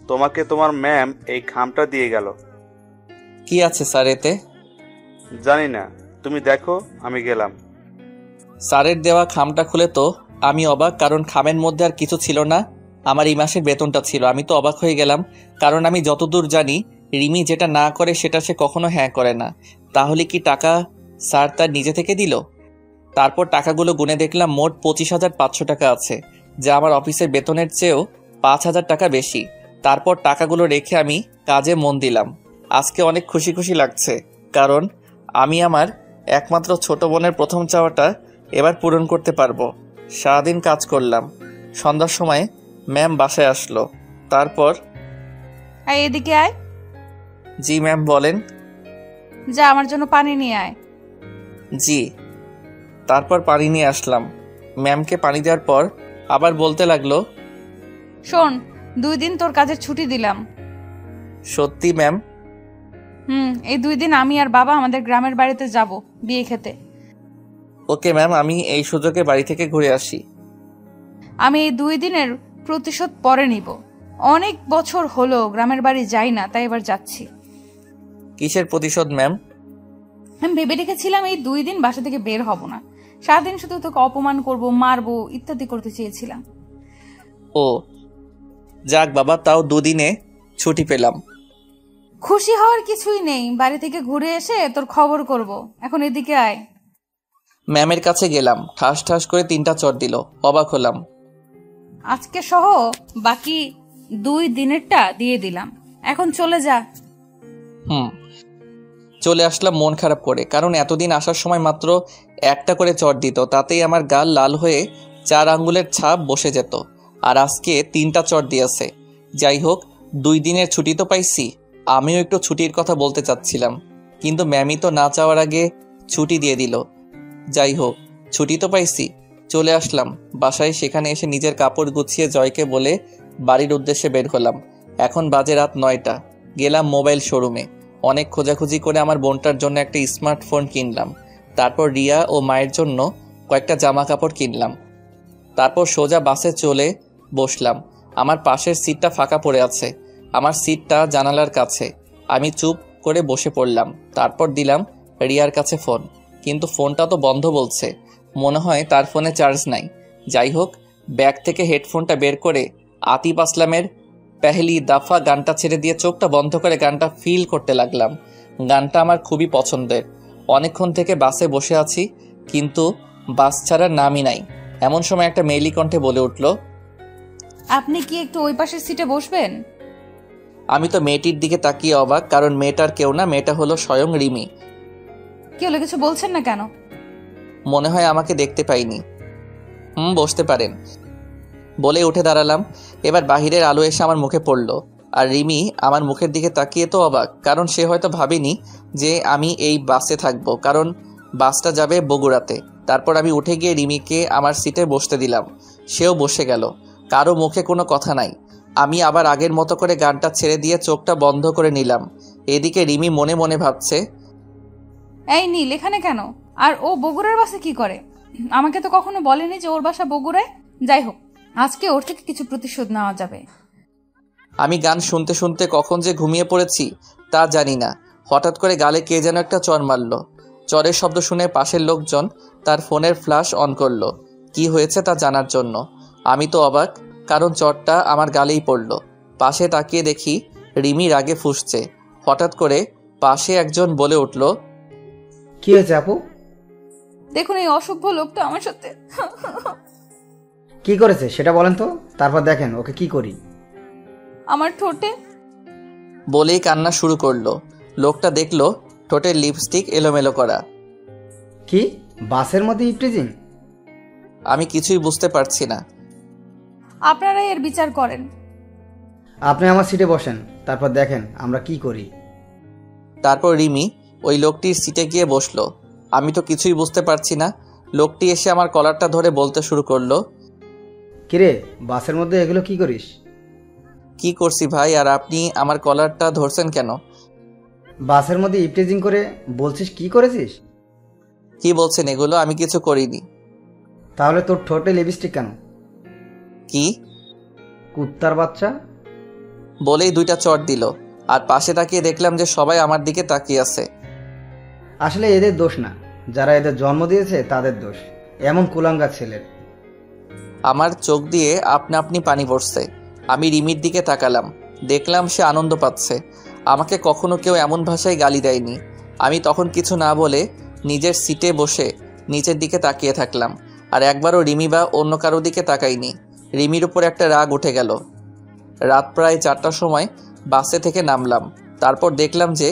তোমাকে তোমার ম্যাম এই খামটা দিয়ে গেল। কি আছে স্যার এতে? জানি না, তুমি দেখো, আমি গেলাম। স্যারের দেওয়া খামটা খুলে তো আমি অবাক, কারণ খামের মধ্যে আর কিছু ছিল না, আমার এই মাসের বেতনটা ছিল। আমি তো অবাক হয়ে গেলাম, কারণ আমি যতদূর জানি রিমি যেটা না করে সেটা সে কখনো হ্যাঁ করে না। তাহলে কি টাকা স্যার তার নিজে থেকে দিল? তারপর টাকাগুলো গুনে দেখলাম মোট 25,500 টাকা আছে, যা আমার অফিসের বেতনের চেয়েও 5,000 টাকা বেশি। তারপর টাকাগুলো রেখে আমি কাজে মন দিলাম। আজকে অনেক খুশি খুশি লাগছে, কারণ আমি আমার একমাত্র ছোট বোনের প্রথম চাওয়াটা এবার পূরণ করতে পারবো। সারাদিন কাজ করলাম। সন্ধ্যার সময় ম্যাম বাসায় আসলো। তারপর? এই এদিকে আয়। জি ম্যাম বলেন। যা আমার জন্য পানি নিয়ে আয়। জি। তারপর পানি নিয়ে আসলাম। ম্যামকে পানি দেওয়ার পর আবার বলতে লাগলো, শোন, 2 দিন তোর কাজের ছুটি দিলাম। সত্যি ম্যাম? এই 2 দিন আমি আর বাবা আমাদের গ্রামের বাড়িতে যাব বিয়ে খেতে। ওকে ম্যাম, আমি এই সুযোগে বাড়ি থেকে ঘুরে আসি। আমি এই 2 দিনের প্রতিশোধ পরে নিব। অনেক বছর হলো গ্রামের বাড়ি যাই না, তাই এবার যাচ্ছি। কিসের প্রতিশোধ ম্যাম? আমি ভেবে রেখেছিলাম এই 2 দিন বাসা থেকে বের হব না, সারাদিন শুধু তোকে অপমান করব, মারবো, ইত্যাদি করতে চেয়েছিলাম। ও যাক বাবা, তাও 2 দিনে ছুটি পেলাম। খুশি হওয়ার কিছুই নেই, বাড়ি থেকে ঘুরে এসে তোর খবর করব। এখন এদিকে আয়। ম্যামের কাছে গেলাম, ঠাস ঠাস করে 3টা চড় দিল। অবাক হলাম। আজকে সহ বাকি 2 দিনেরটা দিয়ে দিলাম, এখন চলে যা। চলে আসলাম মন খারাপ করে, কারণ এতদিন আসার সময় মাত্র 1টা করে চড় দিত, তাতেই আমার গাল লাল হয়ে 4 আঙ্গুলের ছাপ বসে যেত। আর আজকে 3টা চড় দিয়েছে। যাই হোক, 2 দিনের ছুটি তো পাইছি। আমিও একটু ছুটির কথা বলতে চাচ্ছিলাম, কিন্তু ম্যামই তো না চাওয়ার আগে ছুটি দিয়ে দিল। যাই হোক, ছুটি তো পাইছি। চলে আসলাম বাসায়। সেখানে এসে নিজের কাপড় গুছিয়ে জয়কে বলে বাড়ির উদ্দেশ্যে বের হলাম। এখন বাজে রাত 9টা। গেলাম মোবাইল শোরুমে। অনেক খোঁজাখুঁজি করে আমার বোনটার জন্য একটা স্মার্টফোন কিনলাম। তারপর রিয়া ও মায়ের জন্য কয়েকটা জামা কাপড় কিনলাম। তারপর সোজা বাসে চলে বসলাম। আমার পাশের সিটটা ফাঁকা পড়ে আছে। আমার সিটটা জানালার কাছে। আমি চুপ করে বসে পড়লাম। তারপর দিলাম রিয়ার কাছে ফোন, কিন্তু ফোনটা তো বন্ধ বলছে। মনে হয় তার ফোনে চার্জ নাই। যাই হোক, ব্যাগ থেকে হেডফোনটা বের করে আতিফ আসলামের পেহলি দাফা গানটা ছেড়ে দিয়ে চোখটা বন্ধ করে গানটা ফিল করতে লাগলাম। গানটা আমার খুবই পছন্দের। অনেকক্ষণ থেকে বাসে বসে আছি, কিন্তু বাস ছাড়ার নামই নাই। এমন সময় একটা মেয়েলি কণ্ঠে বলে উঠল, আপনি কি একটু ওই পাশের সিটে বসবেন? আমি তো মেয়েটির দিকে তাকিয়ে অবাক, কারণ মেয়েটার কেউ না, মেয়েটা হলো স্বয়ং রিমি। কি হলো, কিছু বলছেন না কেন? মনে হয় আমাকে দেখতে পাইনি। বসতে পারেন বলে উঠে দাঁড়ালাম। এবার বাহিরের আলো এসে আমার মুখে পড়ল, আর রিমি আমার মুখের দিকে তাকিয়ে তো অবাক, কারণ সে হয়তো ভাবেনি যে আমি এই বাসে থাকবো, কারণ বাসটা যাবে বগুড়াতে। তারপর আমি উঠে গিয়ে রিমিকে আমার সিটে বসতে দিলাম। সেও বসে গেল। কারো মুখে কোনো কথা নাই। আমি আবার আগের মতো করে গানটা ছেড়ে দিয়ে চোখটা বন্ধ করে নিলাম। এদিকে রিমি মনে মনে ভাবছে, এই নীল এখানে কেন? আর ও বগুড়ার বাসে কি করে? আমাকে তো কখনো বলেনি যে ওর বাসা বগুড়ায়। যাই হোক, আজকে ওর থেকে কিছু প্রতিশোধ নেওয়া যাবে। আমি গান শুনতে শুনতে কখন যে ঘুমিয়ে পড়েছি তা জানি না। হঠাৎ করে গালে কে যেন একটা চড় মারল। চড়ের শব্দ শুনে পাশের লোকজন তার ফোনের ফ্ল্যাশ অন করলো কি হয়েছে তা জানার জন্য। আমি তো অবাক, কারণ চড়টা আমার গালেই পড়ল। পাশে তাকিয়ে দেখি রিমি রাগে ফুঁসছে। হঠাৎ করে পাশে একজন বলে উঠল, কি হয়েছে আপু? দেখুন, এই অসভ্য লোকটা আমার সাথে। কি করেছে সেটা বলেন তো, তারপর দেখেন ওকে কি করি। আমার ঠোঁটে। বলেই কান্না শুরু করলো। লোকটা দেখলো ঠোঁটের লিপস্টিক এলোমেলো করা। কি বাসের মধ্যে ইফটিজিং? আমি কিছুই বুঝতে পারছি না। আপনারা এর বিচার করেন। আপনি আমার সিটে বসেন, তারপর দেখেন আমরা কি করি। তারপর রিমি ওই লোকটির সিটে গিয়ে বসলো। আমি তো কিছুই বুঝতে পারছি না। লোকটি এসে আমার কলারটা ধরে বলতে শুরু করলো, কিরে বাসের মধ্যে এগুলো কি করিস? কি করছি ভাই, আর আপনি আমার কলারটা ধরছেন কেন? বাসের মধ্যে ইফটিজিং করে বলছিস কি করেছিস? কি বলছেন এগুলো? আমি কিছু করিনি। তাহলে তোর ঠোঁটে লিপস্টিক কেন? কি? কুত্তার বাচ্চা। বলেই 2টা চড় দিল। আর পাশে তাকিয়ে দেখলাম যে সবাই আমার দিকে তাকিয়ে আছে। আসলে এদের দোষ না, যারা এদের জন্ম দিয়েছে তাদের দোষ, এমন কুলাঙ্গার ছেলের। আমার চোখ দিয়ে আপনা আপনি পানি পড়ছে। আমি রিমির দিকে তাকালাম, দেখলাম সে আনন্দ পাচ্ছে। আমাকে কখনো কেউ এমন ভাষায় গালি দেয়নি। আমি তখন কিছু না বলে নিজের সিটে বসে নিচের দিকে তাকিয়ে থাকলাম, আর একবারও রিমি বা অন্য কারো দিকে তাকাইনি। রিমির উপর একটা রাগ উঠে গেল। রাত প্রায় 4টার সময় বাসে থেকে নামলাম। তারপর দেখলাম যে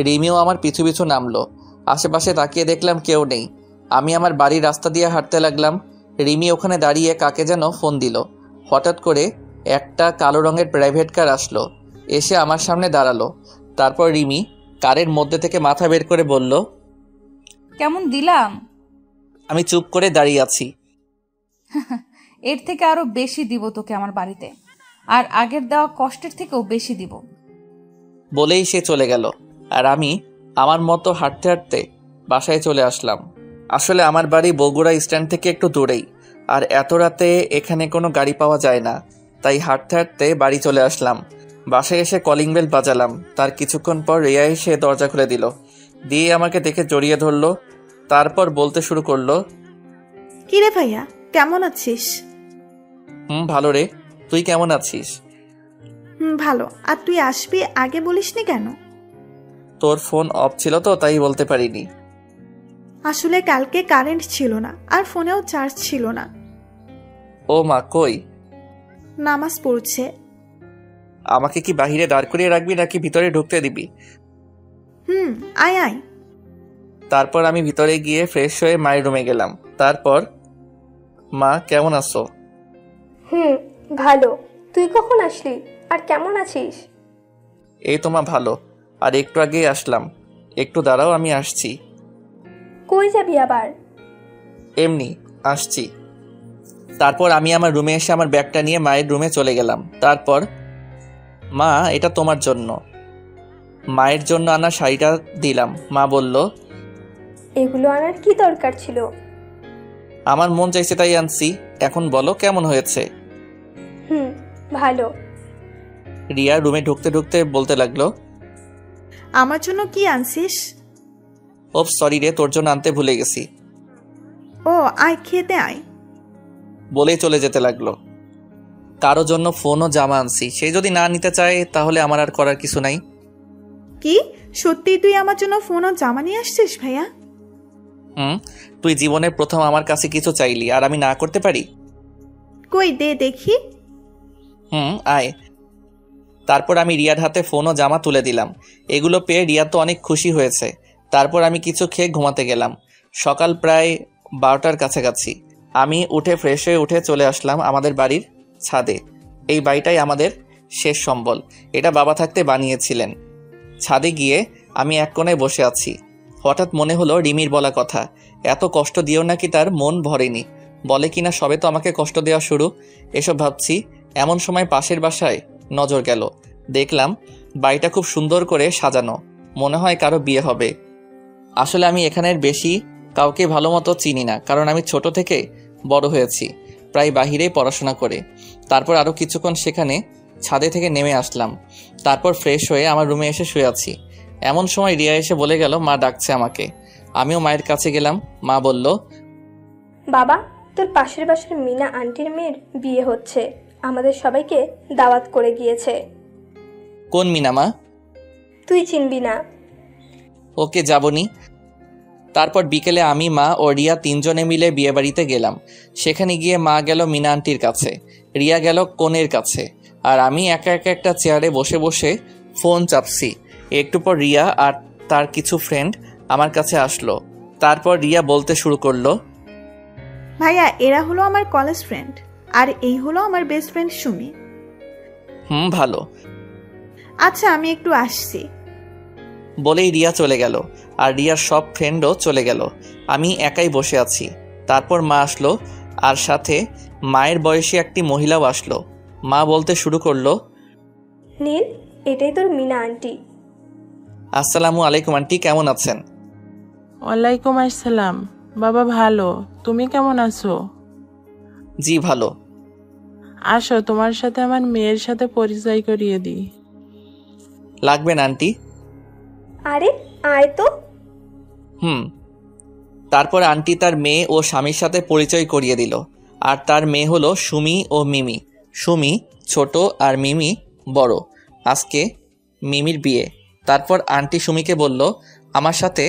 রিমিও আমার পিছু পিছু নামলো। আশেপাশে তাকিয়ে দেখলাম কেউ নেই। আমি আমার বাড়ির রাস্তা দিয়ে হাঁটতে লাগলাম। রিমি ওখানে দাঁড়িয়ে কাকে যেন ফোন দিল। হঠাৎ করে একটা কালো রঙের প্রাইভেট কার আসলো, এসে আমার সামনে দাঁড়ালো। তারপর রিমি কারের মধ্যে থেকে মাথা বের করে বলল, কেমন দিলাম? আমি চুপ করে দাঁড়িয়ে আছি। এর থেকে আরো বেশি দিব তোকে আমার বাড়িতে, আর আগের দেওয়া কষ্টের থেকেও বেশি দিব। বলেই সে চলে গেল, আর আমি আমার মতো হাঁটতে হাঁটতে বাসায় চলে আসলাম। আসলে আমার বাড়ি বগুড়া স্ট্যান্ড থেকে একটু দূরেই, আর এত রাতে এখানে কোনো গাড়ি পাওয়া যায় না, তাই হাঁটতে হাঁটতে বাড়ি চলে আসলাম। বাসায় এসে কলিং বেল বাজালাম। তার কিছুক্ষণ পর রিয়া এসে দরজা খুলে দিল, দিয়ে আমাকে দেখে জড়িয়ে ধরলো। তারপর বলতে শুরু করলো, কিরে ভাইয়া, কেমন আছিস? ভালো রে, তুই কেমন আছিস? ভালো। আর তুই আসবি আগে বলিসনি কেন? তোর ফোন অফ ছিল তো, তাই বলতে পারিনি। আসলে কালকে কারেন্ট ছিল না, আর ফোনেও চার্জ ছিল না। ও মা, কই? নামাজ পড়ছে। আমাকে কি বাহিরে দাঁড় করিয়ে রাখবি নাকি ভিতরে ঢুকতে দিবি? আয় আয়। তারপর আমি ভিতরে গিয়ে ফ্রেশ হয়ে মায়ের রুমে গেলাম। তারপর, মা কেমন আছো? ভালো। তুই কখন আসলি আর কেমন আছিস? এই তো মা, ভালো। আর একটু আগেই আসলাম। একটু দাঁড়াও, আমি আসছি। কই যাবি আবার? এমনি আসছি। তারপর আমি আমার রুমে এসে আমার ব্যাগটা নিয়ে মায়ের রুমে চলে গেলাম। তারপর, মা এটা তোমার জন্য। মায়ের জন্য আনা শাড়িটা দিলাম। মা বলল, এগুলো আনার কি দরকার ছিল? আমার মন চাইছে তাই আনছি। এখন বলো কেমন হয়েছে? ভালো। রিয়া রুমে ঢুকতে ঢুকতে বলতে লাগলো, আমার জন্য কি আনছিস? ওপ সরি রে, তোর জন্য আনতে ভুলে গেছি। ও আয়, খেতে আয়। বলেই চলে যেতে লাগলো। কারো জন্য ফোন ও জামা আনছি, সে যদি না নিতে চায় তাহলে আমার আর করার কিছু নাই। কি সত্যি তুই আমার জন্য ফোন ও জামা নিয়ে আসছিস ভাইয়া? তুই জীবনের প্রথম আমার কাছে কিছু চাইলি, আর আমি না করতে পারি? কই দে দেখি। আয়। তারপর আমি রিয়ার হাতে ফোন ও জামা তুলে দিলাম। এগুলো পেয়ে রিয়া তো অনেক খুশি হয়েছে। তারপর আমি কিছু খেয়ে ঘুমাতে গেলাম। সকাল প্রায় 12টার কাছাকাছি। আমি উঠে ফ্রেশ হয়ে উঠে চলে আসলাম আমাদের বাড়ির ছাদে। এই বাড়িটাই আমাদের শেষ সম্বল। এটা বাবা থাকতে বানিয়েছিলেন। ছাদে গিয়ে আমি এক কোণায় বসে আছি। হঠাৎ মনে হলো রিমির বলা কথা, এত কষ্ট দিয়েও নাকি তার মন ভরেনি। বলে কিনা সবে তো আমাকে কষ্ট দেওয়া শুরু। এসব ভাবছি, এমন সময় পাশের বাসায় নজর গেল। দেখলাম বাড়িটা খুব সুন্দর করে সাজানো, মনে হয় কারো বিয়ে হবে। আসলে আমি এখানের বেশি কাউকে ভালো মতো চিনি না, কারণ আমি ছোট থেকে বড় হয়েছি, প্রায় বাহিরেই পড়াশোনা করে। তারপর আরও কিছুক্ষণ সেখানে ছাদে থেকে নেমে আসলাম। তারপর ফ্রেশ হয়ে আমার রুমে এসে শুয়ে আছি। এমন সময় রিয়া এসে বলে গেল মা ডাকছে আমাকে। আমিও মায়ের কাছে গেলাম। মা বলল, বাবা, তোর পাশের বাসার মিনা আন্টির মেয়ের বিয়ে হচ্ছে, আমাদের সবাইকে দাওয়াত করে গিয়েছে। কোন মিনা মা? তুই চিনবি না। ওকে, যাবনি। তারপর বিকেলে আমি, মা ও রিয়া তিনজনে মিলে বিয়ে বাড়িতে গেলাম। সেখানে গিয়ে মা গেল মিনা আন্টির কাছে, রিয়া গেল কনের কাছে, আর আমি একা একা একটা চেয়ারে বসে বসে ফোন চাপছি। একটু পর রিয়া আর তার কিছু ফ্রেন্ড আমার কাছে আসলো। তারপর রিয়া বলতে শুরু করলো, ভাইয়া এরা হলো আমার কলেজ ফ্রেন্ড, আর এই হলো আমার বেস্ট ফ্রেন্ড সুমি। ভালো। আচ্ছা আমি একটু আসছি। বলেই রিয়া চলে গেল, আর রিয়ার সব ফ্রেন্ডও চলে গেল। আমি একাই বসে আছি। তারপর মা আসলো, আর সাথে মায়ের বয়সী একটি মহিলাও আসলো। মা বলতে শুরু করলো, নীল, এটাই তোর মিনা আন্টি। আসসালামু আলাইকুম আন্টি, কেমন আছেন? ওয়ালাইকুম আসসালাম। বাবা ভালো, তুমি কেমন আছো? জি ভালো। আসো, তোমার সাথে আমার মেয়ের সাথে পরিচয় করিয়ে দিই। লাগবে না আন্টি। আরে আয় তো। তারপর আন্টি তার মেয়ে ও স্বামীর সাথে পরিচয় করিয়ে দিল। আর তার মেয়ে হলো সুমি ও মিমি। সুমি ছোট আর মিমি বড়। আজকে মিমির বিয়ে। তারপর আন্টি সুমিকে বলল আমার সাথে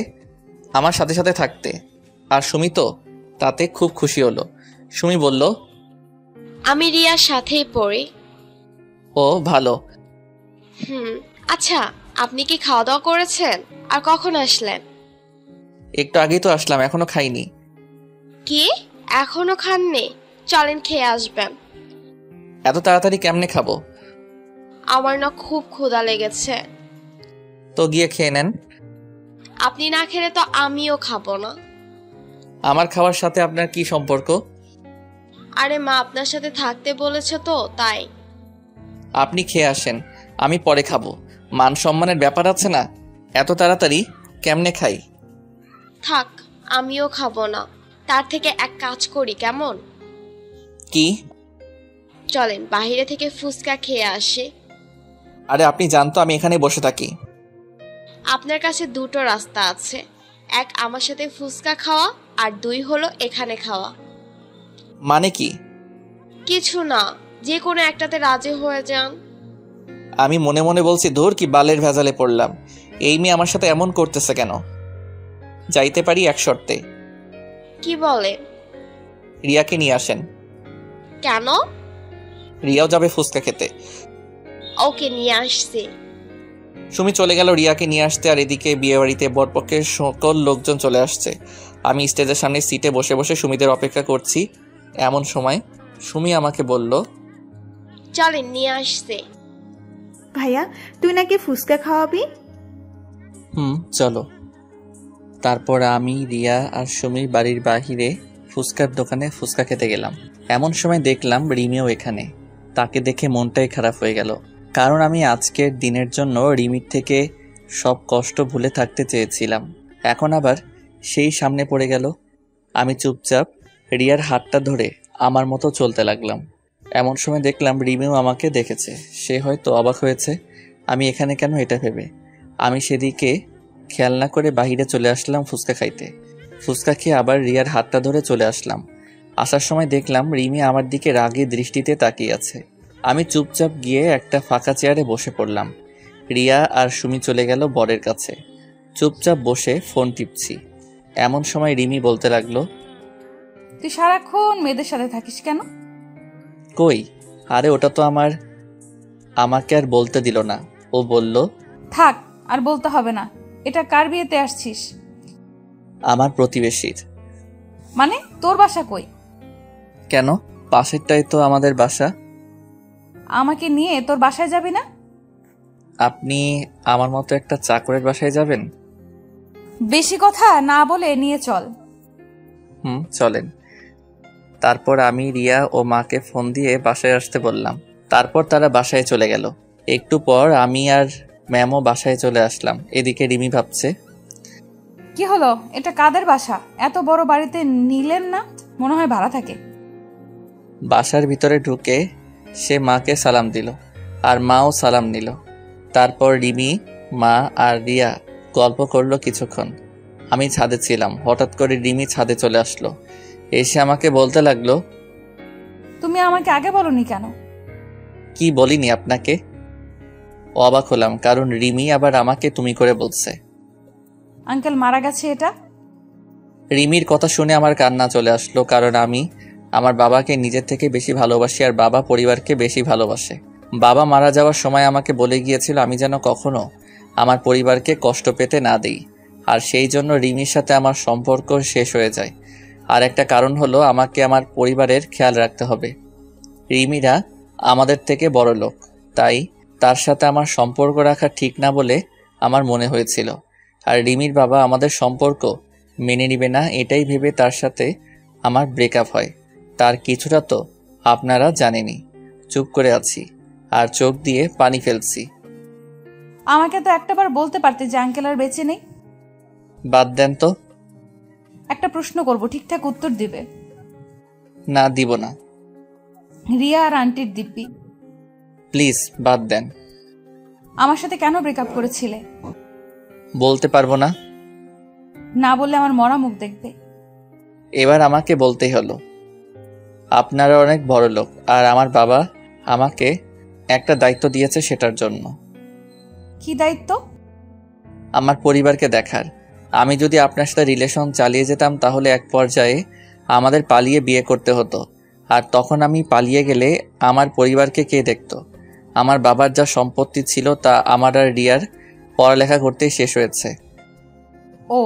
সাথে থাকতে, আর সুমি তো তাতে খুব খুশি হলো। সুমি বলল, আমি রিয়ার সাথেই পড়ি। ও ভালো। আচ্ছা, আপনি কি খাওয়া দাওয়া করেছেন? আর কখন আসলেন? একটু আগেই তো আসলাম, এখনো খাইনি। কি, এখনো খাননি? চলেন খেয়ে আসবেন। এত তাড়াতাড়ি কেমনে খাবো? আমার না খুব ক্ষুধা লেগেছে। তো গিয়ে খেয়ে নেন। আপনি না খেলে তো আমিও খাবো না। আমার খাওয়ার সাথে আপনার কি সম্পর্ক? আরে মা আপনার সাথে থাকতে বলেছে তো তাই। আপনি খেয়ে আসেন, আমি পরে খাবো। মান সম্মানের ব্যাপার আছে না? এত তাড়াতাড়ি কেমনে খাই? থাক, আমিও খাবো না। তার থেকে এক কাজ করি কেমন? কি? চলেন বাইরে থেকে ফুচকা খেয়ে আসি। আরে আপনি জানতো আমি এখানে বসে থাকি। আপনার কাছে দুটো রাস্তা আছে, এক আমার সাথে ফুচকা খাওয়া আর দুই হলো এখানে খাওয়া। মানে কি? কিছু না, যে কোনো একটাতে রাজি হয়ে যান। আমি মনে মনে বলছি, ধুর কি বালের ভেজালে পড়লাম, এই মেয়ে আমার সাথে এমন করতেছে কেন? যাইতে পারি এক শর্তে। কি বলে? রিয়াকে নিয়ে আসেন। কেন? রিয়াও যাবে ফুচকা খেতে। ওকে নিয়ে আসছি। সুমি চলে গেল রিয়াকে নিয়ে আসতে, আর এদিকে বিয়ে বাড়িতে বরপক্ষের সকল লোকজন চলে আসছে। আমি স্টেজের সামনে সিটে বসে বসে সুমিদের অপেক্ষা করছি। এমন সময় সুমি আমাকে বলল, চলেন নিয়ে আসছি। ভাইয়া, তুই নাকি ফুচকা খাওয়াবি? চলো। তারপর আমি, রিয়া আর সুমির বাড়ির বাহিরে ফুচকার দোকানে ফুচকা খেতে গেলাম। এমন সময় দেখলাম রিমিও এখানে। তাকে দেখে মনটাই খারাপ হয়ে গেল, কারণ আমি আজকের দিনের জন্য রিমির থেকে সব কষ্ট ভুলে থাকতে চেয়েছিলাম। এখন আবার সেই সামনে পড়ে গেল। আমি চুপচাপ রিয়ার হাতটা ধরে আমার মতো চলতে লাগলাম। এমন সময় দেখলাম রিমিও আমাকে দেখেছে। সে হয়তো অবাক হয়েছে আমি এখানে কেন, এটা ভেবে আমি সেদিকে খেয়াল না করে বাহিরে চলে আসলাম ফুচকা খাইতে। ফুচকা খেয়ে আবার রিয়ার হাতটা ধরে চলে আসলাম। আসার সময় দেখলাম রিমি আমার দিকে রাগী দৃষ্টিতে তাকিয়ে আছে। আমি চুপচাপ গিয়ে একটা ফাঁকা চেয়ারে বসে পড়লাম। রিয়া আর সুমি চলে গেল বরের কাছে। চুপচাপ বসে ফোন টিপছি। এমন সময় রিমি বলতে লাগলো, তুই সারাক্ষণ মেয়েদের সাথে থাকিস কেন? কই, আরে ওটা তো আমাকে আর বলতে দিল না। ও বলল, থাক, আর বলতে হবে না। এটা কার বিয়েতে আসছিস? আমার প্রতিবেশীর। মানে তোর বাসা কই? কেন, পাশেরটাই তো আমাদের বাসা। আমাকে নিয়ে তোর বাসায় যাবি না? আপনি আমার মতো একটা চাকরের বাসায় যাবেন? বেশি কথা না বলে নিয়ে চল। চলেন। তারপর আমি রিয়া ও মাকে ফোন দিয়ে বাসায় আসতে বললাম। তারপর তারা বাসায় চলে গেল। একটু পর আমি আর ম্যামও বাসায় চলে আসলাম। এদিকে রিমি ভাবছে, কি হলো, এটা কাদের বাসা? এত বড় বাড়িতে নিলেন না? মনে হয় ভাড়া থাকে। বাসার ভিতরে ঢুকে সে মাকে সালাম দিল, আর মাও সালাম নিল। তারপর রিমি, মা আর রিয়া গল্প করলো কিছুক্ষণ। আমি ছাদে ছিলাম। হঠাৎ করে রিমি ছাদে চলে আসলো। এসে আমাকে বলতে লাগলো, তুমি আমাকে আগে বলনি কেন? কি বলিনি আপনাকে? অবাক হলাম, কারণ রিমি আবার আমাকে তুমি করে বলছে। আঙ্কেল মারা গেছে এটা? রিমির কথা শুনে আমার কান্না চলে আসলো, কারণ আমি আমার বাবাকে নিজের থেকে বেশি ভালোবাসি, আর বাবা পরিবারকে বেশি ভালোবাসে। বাবা মারা যাওয়ার সময় আমাকে বলে গিয়েছিল আমি যেন কখনো আমার পরিবারকে কষ্ট পেতে না দিই, আর সেই জন্য রিমির সাথে আমার সম্পর্ক শেষ হয়ে যায়। আর একটা কারণ হলো আমাকে আমার পরিবারের খেয়াল রাখতে হবে। রিমিরা আমাদের থেকে বড় লোক, তাই তার সাথে আমার সম্পর্ক রাখা ঠিক না বলে আমার মনে হয়েছিল। আর রিমির বাবা আমাদের সম্পর্ক মেনে নিবে না, এটাই ভেবে তার সাথে আমার ব্রেকআপ হয়। তার কিছুটা তো আপনারা জানেনই। চুপ করে আছি আর চোখ দিয়ে পানি ফেলছি। আমাকে তো একটাবার বলতে পারতে যে আঙ্কেল আর বেঁচে নেই। বাদ দেন তো। একটা প্রশ্ন করব, ঠিকঠাক উত্তর দিবে। না, দিব না। রিয়া আর আন্টির দিব্যি। প্লিজ বাদ দেন। আমার সাথে কেন ব্রেকআপ করেছিলে? বলতে পারবো না। না বললে আমার মরা মুখ দেখবে। এবার আমাকে বলতেই হলো। আপনারা অনেক বড় লোক, আর আমার বাবা আমাকে একটা দায়িত্ব দিয়েছে, সেটার জন্য। কি দায়িত্ব? আমার পরিবারকে দেখার। আমি যদি আপনার সাথে রিলেশন চালিয়ে যেতাম তাহলে এক পর্যায়ে আমাদের পালিয়ে বিয়ে করতে হতো, আর তখন আমি পালিয়ে গেলে আমার পরিবারকে কে দেখতো? আমার বাবার যা সম্পত্তি ছিল তা আমার আর রিয়ার পড়ালেখা করতেই শেষ হয়েছে। ও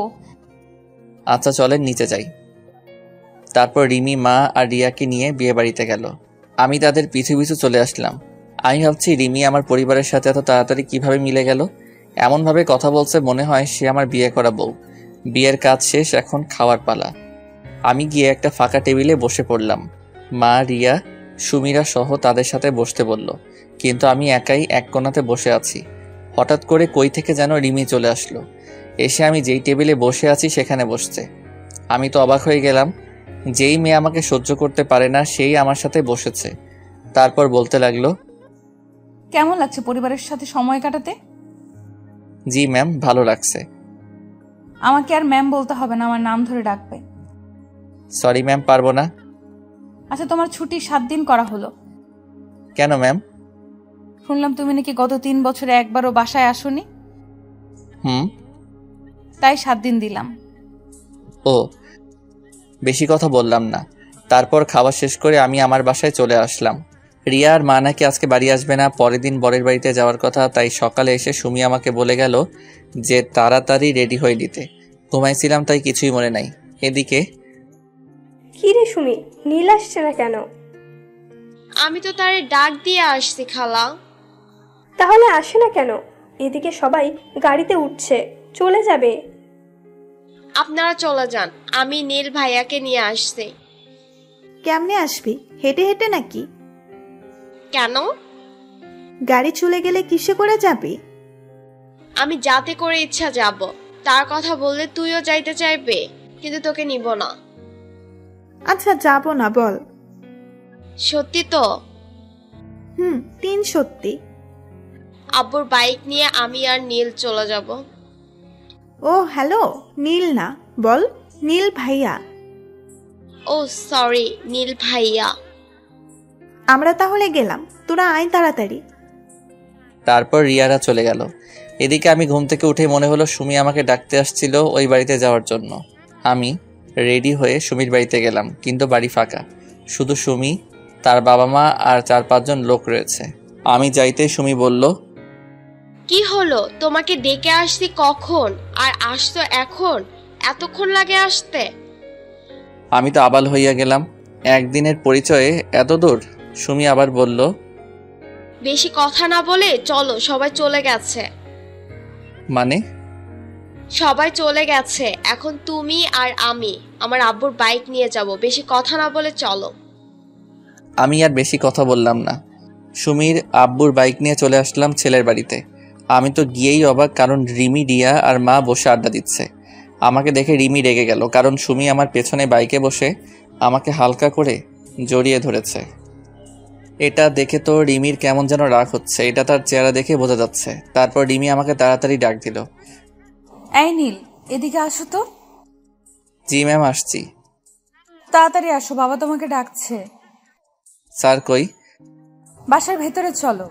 আচ্ছা, চলেন নিচে যাই। তারপর রিমি, মা আর রিয়াকে নিয়ে বিয়ে বাড়িতে গেল। আমি তাদের পিছু পিছু চলে আসলাম। আমি ভাবছি রিমি আমার পরিবারের সাথে এত তাড়াতাড়ি কিভাবে মিলে গেল। এমনভাবে কথা বলছে মনে হয় সে আমার বিয়ে করা বউ। বিয়ের কাজ শেষ, এখন খাওয়ার পালা। আমি গিয়ে একটা ফাঁকা টেবিলে বসে পড়লাম। মা, রিয়া, সুমিরা সহ তাদের সাথে বসতে বলল, কিন্তু আমি একাই এক কোণাতে বসে আছি। হঠাৎ করে কই থেকে যেন রিমি চলে আসলো, এসে আমি যেই টেবিলে বসে আছি সেখানে বসছে। আমি তো অবাক হয়ে গেলাম। যেই মেয়ে আমাকে সহ্য করতে পারে না সেই আমার সাথে বসেছে। তারপর বলতে লাগলো, কেমন লাগছে পরিবারের সাথে সময় কাটাতে? জি ম্যাম, ভালো লাগছে। আমাকে আর ম্যাম বলতে হবে না, আমার নাম ধরে ডাকবে। সরি ম্যাম, পারবো না। আচ্ছা, তোমার ছুটি 7 দিন করা হলো কেন ম্যাম? শুনলাম তুমি নাকি গত 3 বছরে একবারও বাসায় আসোনি। তাই 7 দিন দিলাম। ও, বেশি কথা বললাম না। তারপর খাওয়া শেষ করে আমি আমার বাসায় চলে আসলাম। রিয়া আর মা নাকি আজকে বাড়ি আসবে না, পরের দিন বরের বাড়িতে যাওয়ার কথা। তাই সকালে এসে সুমি আমাকে বলে গেল যে তাড়াতাড়ি রেডি হয়ে নিতে। ঘুমাইছিলাম তাই কিছুই মনে নাই। এদিকে কি রে সুমি, নীল আসছে না কেন? আমি তো তারে ডাক দিয়ে আসছি খালা। তাহলে আসে না কেন? এদিকে সবাই গাড়িতে উঠছে, চলে যাবে। আপনারা চলে যান, আমি নীল ভাইয়াকে নিয়ে আসছি। কেমনে আসবি? হেঁটে হেঁটে নাকি? কেন? গাড়ি চলে গেলে কিসে করে যাবি? আমি যাতে করে ইচ্ছা যাব। তার কথা বললে তুইও যাইতে চাইবে, কিন্তু তোকে নিব না। আচ্ছা, যাব না বল। সত্যি তো? 3 সত্যি। আব্বুর বাইক নিয়ে আমি আর নীল চলে যাব। ও হ্যালো, নীল না, বল নীল ভাইয়া। ও সরি, নীল ভাইয়া। আমরা তাহলে গেলাম, তোরা আয় তাড়াতাড়ি। তারপর রিয়ারা চলে গেল। এদিকে আমি ঘুম থেকে উঠে মনে হলো সুমি আমাকে ডাকতে আসছিল ওই বাড়িতে যাওয়ার জন্য। আমি রেডি হয়ে সুমির বাড়িতে গেলাম, কিন্তু বাড়ি ফাঁকা। শুধু সুমি, তার বাবা মা আর 4-5 জন লোক রয়েছে। আমি যাইতে সুমি বলল, কি হলো? তোমাকে ডেকে আসছি কখন, আর আসতো এখন? এতক্ষণ লাগে আসতে? আমি তো আবাল হইয়া গেলাম। একদিনের পরিচয়ে এত দূর? সুমি আবার বলল, বেশি কথা না বলে চলো, সবাই চলে গেছে। মানে? সবাই চলে গেছে, এখন তুমি আর আমি আমার আব্বুর বাইক নিয়ে যাব। বেশি কথা না বলে চলো। আমি আর বেশি কথা বললাম না। সুমির আব্বুর বাইক নিয়ে চলে আসলাম ছেলের বাড়িতে। আমি তো গিয়েই অবাক, কারণ রিমি, রিয়া আর মা বসে আড্ডা দিচ্ছে। আমাকে দেখে রিমি রেগে গেল, কারণ সুমি আমার পেছনে বাইকে বসে আমাকে হালকা করে জড়িয়ে ধরেছে। এটা দেখে তো রিমির কেমন যেন রাগ হচ্ছে, এটা তার চেহারা দেখে বোঝা যাচ্ছে। তারপর রিমি আমাকে তাড়াতাড়ি ডাক দিল, এই নীল, এদিকে আসো তো। জি ম্যাম, আসছি। তাড়াতাড়ি আসো, বাবা তোমাকে ডাকছে। স্যার কই? বাসার ভেতরে চলো।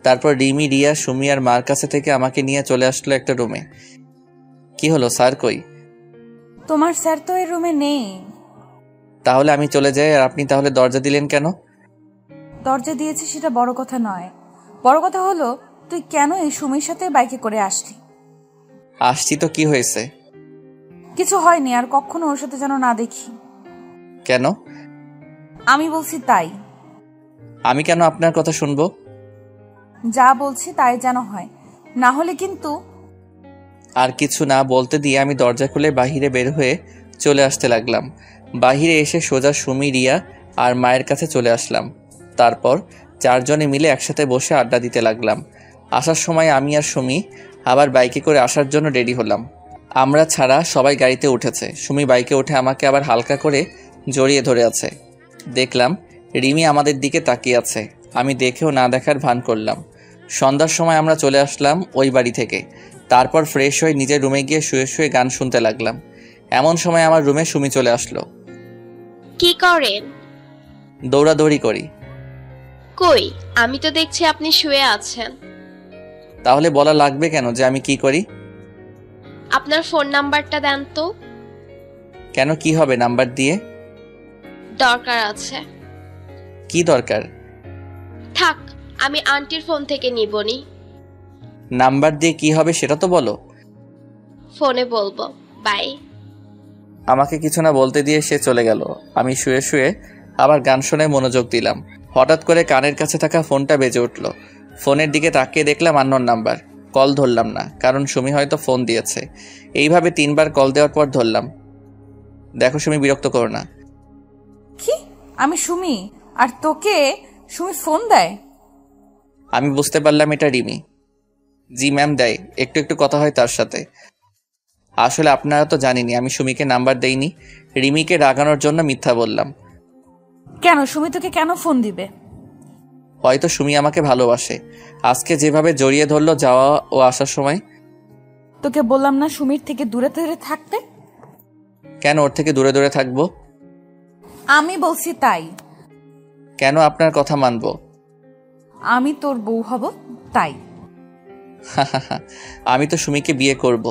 তারপর রিমি, রিয়া, সুমি আর মার কাছে থেকে আমাকে নিয়ে চলে আসলো একটা রুমে। কি হলো, স্যার কই? তোমার স্যার তো এই রুমে নেই। তাহলে আমি চলে যাই, আর আপনি তাহলে দরজা দিলেন কেন? দরজা দিয়েছি সেটা বড় কথা নয়, বড় কথা হলো তুই কেন এই সুমির সাথে বাইকে করে আসলি? আসছি তো, কি হয়েছে? কিছু হয়নি, আর কখনো ওর সাথে যেন না দেখি। কেন? আমি বলছি তাই। আমি কেন আপনার কথা শুনবো? যা বলছি তাই যেন হয়, না হলে কিন্তু। আর কিছু না বলতে দিয়ে আমি দরজা খুলে বাহিরে বের হয়ে চলে আসতে লাগলাম। বাহিরে এসে সোজা সুমি, রিয়া আর মায়ের কাছে চলে আসলাম। তারপর 4 জনে মিলে একসাথে বসে আড্ডা দিতে লাগলাম। আসার সময় আমি আর সুমি আবার বাইকে করে আসার জন্য রেডি হলাম। আমরা ছাড়া সবাই গাড়িতে উঠেছে। সুমি বাইকে উঠে আমাকে আবার হালকা করে জড়িয়ে ধরে আছে। দেখলাম রিমি আমাদের দিকে তাকিয়ে আছে। আমি দেখেও না দেখার ভান করলাম। সন্ধ্যার সময় আমরা চলে আসলাম ওই বাড়ি থেকে। তারপর ফ্রেশ হয়ে নিজের রুমে গিয়ে শুয়ে শুয়ে গান শুনতে লাগলাম। এমন সময় আমার রুমে সুমি চলে আসলো। কি করেন? দৌড়াদৌড়ি করি। কই, আমি তো দেখছি আপনি শুয়ে আছেন। তাহলে বলা লাগবে কেন যে আমি কি করি? আপনার ফোন নাম্বারটা দেন তো। কেন, কি হবে নাম্বার দিয়ে? দরকার আছে। কি দরকার? থাক, আমি আন্টির ফোন থেকে নিবনি। নাম্বার দিয়ে কি হবে সেটা তো বলো। ফোনে বলবো, বাই। আমাকে কিছু না বলতে দিয়ে সে চলে গেল। আমি শুয়ে শুয়ে আবার গান শুনে মনোযোগ দিলাম। হঠাৎ করে কানের কাছে থাকা ফোনটা বেজে উঠল। ফোনের দিকে তাকিয়ে দেখলাম আননোন নাম্বার। কল ধরলাম না, কারণ সুমি হয়তো ফোন দিয়েছে। এইভাবে 3বার কল দেওয়ার পর ধরলাম। দেখো সুমি, বিরক্ত করো না। কি? আমি সুমি, আর তোকে সুমি ফোন দেয়? আমি বুঝতে পারলাম এটা রিমি। জি ম্যাম, দেয়। একটু একটু কথা হয় তার সাথে। আসলে আপনারা তো জানেনই আমি সুমিকে নাম্বার দেইনি। রিমিকে রাগানোর জন্য মিথ্যা বললাম। কেন? সুমি তোকে কেন ফোন দিবে? হয়তো সুমি আমাকে ভালোবাসে। আজকে যেভাবে জড়িয়ে ধরলো যাওয়া ও আসার সময়। তোকে বললাম না সুমির থেকে দূরে দূরে থাকতে? কেন ওর থেকে দূরে দূরে থাকবো? আমি বলছি তাই। কেন আপনার কথা মানবো? আমি তোর বউ হব তাই। আমি তো সুমিকে বিয়ে করব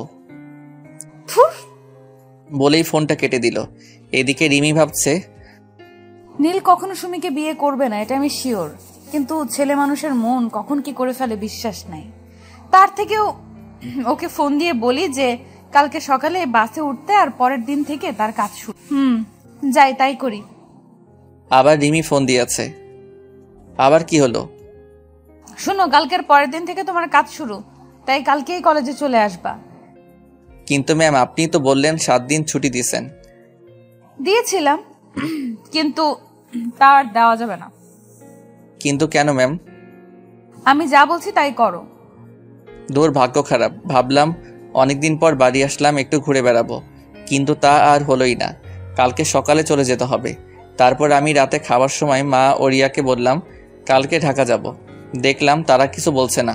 বলেই ফোনটা কেটে দিল। এদিকে রিমি ভাবছে, নীল কখনো সুমিকে বিয়ে করবে না, এটা আমি শিওর। কিন্তু ছেলে মানুষের মন কখন কি করে ফেলে বিশ্বাস নাই। তার থেকেও ওকে ফোন দিয়ে বলি যে কালকে সকালে বাসে উঠতে, আর পরের দিন থেকে তার কাজ শুরু। যাই তাই করি। আবার রিমি ফোন দিয়েছে। আবার কি হলো? শুনো, কালকের পরের দিন থেকে তোমার কাজ শুরু, তাই কালকেই কলেজে চলে আসবা। কিন্তু ম্যাম, আপনি তো বললেন 7 দিন ছুটি দিয়েছেন। দিয়েছিলাম, কিন্তু তার দেওয়া যাবে না। কিন্তু কেন ম্যাম? আমি যা বলছি তাই করো। দূর, ভাগ্য খারাপ। ভাবলাম অনেকদিন পর বাড়ি আসলাম, একটু ঘুরে বেড়াবো, কিন্তু তা আর হলোই না। কালকে সকালে চলে যেতে হবে। তারপর আমি রাতে খাওয়ার সময় মা ও রিয়াকে বললাম কালকে ঢাকা যাব। দেখলাম তারা কিছু বলছে না,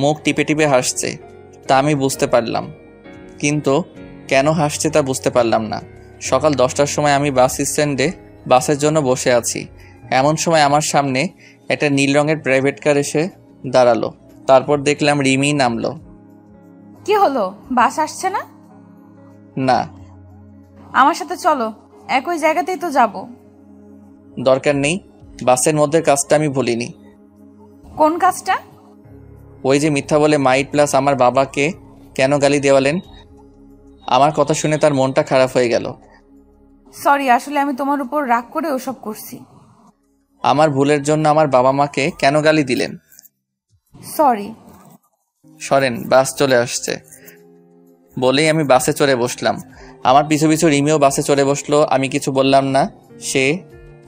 মুখ টিপে টিপে হাসছে। তা আমি বুঝতে পারলাম, কিন্তু কেন হাসছে তা বুঝতে পারলাম না। সকাল 10টার সময় আমি বাস স্ট্যান্ডে বাসের জন্য বসে আছি। এমন সময় আমার সামনে একটা নীল রঙের প্রাইভেট কার এসে দাঁড়ালো। তারপর দেখলাম রিমি নামলো। কি হলো, বাস আসছে না? না। আমার সাথে চলো, একই জায়গাতেই তো যাব। দরকার নেই, বাসের মধ্যে কাজটা আমি ভুলিনি। কোন কাজটা? ওই যে মিথ্যা বলে মাইট প্লাস আমার বাবাকে কেন গালি দেওয়ালেন। আমার কথা শুনে তার মনটা খারাপ হয়ে গেল। সরি, আসলে আমি তোমার উপর রাগ করে ওসব করছি। আমার ভুলের জন্য আমার বাবা মাকে কেন গালি দিলেন? সরি। সরেন, বাস চলে আসছে বলেই আমি বাসে চড়ে বসলাম। আমার পিছু পিছু রিমিও বাসে চড়ে বসলো। আমি কিছু বললাম না। সে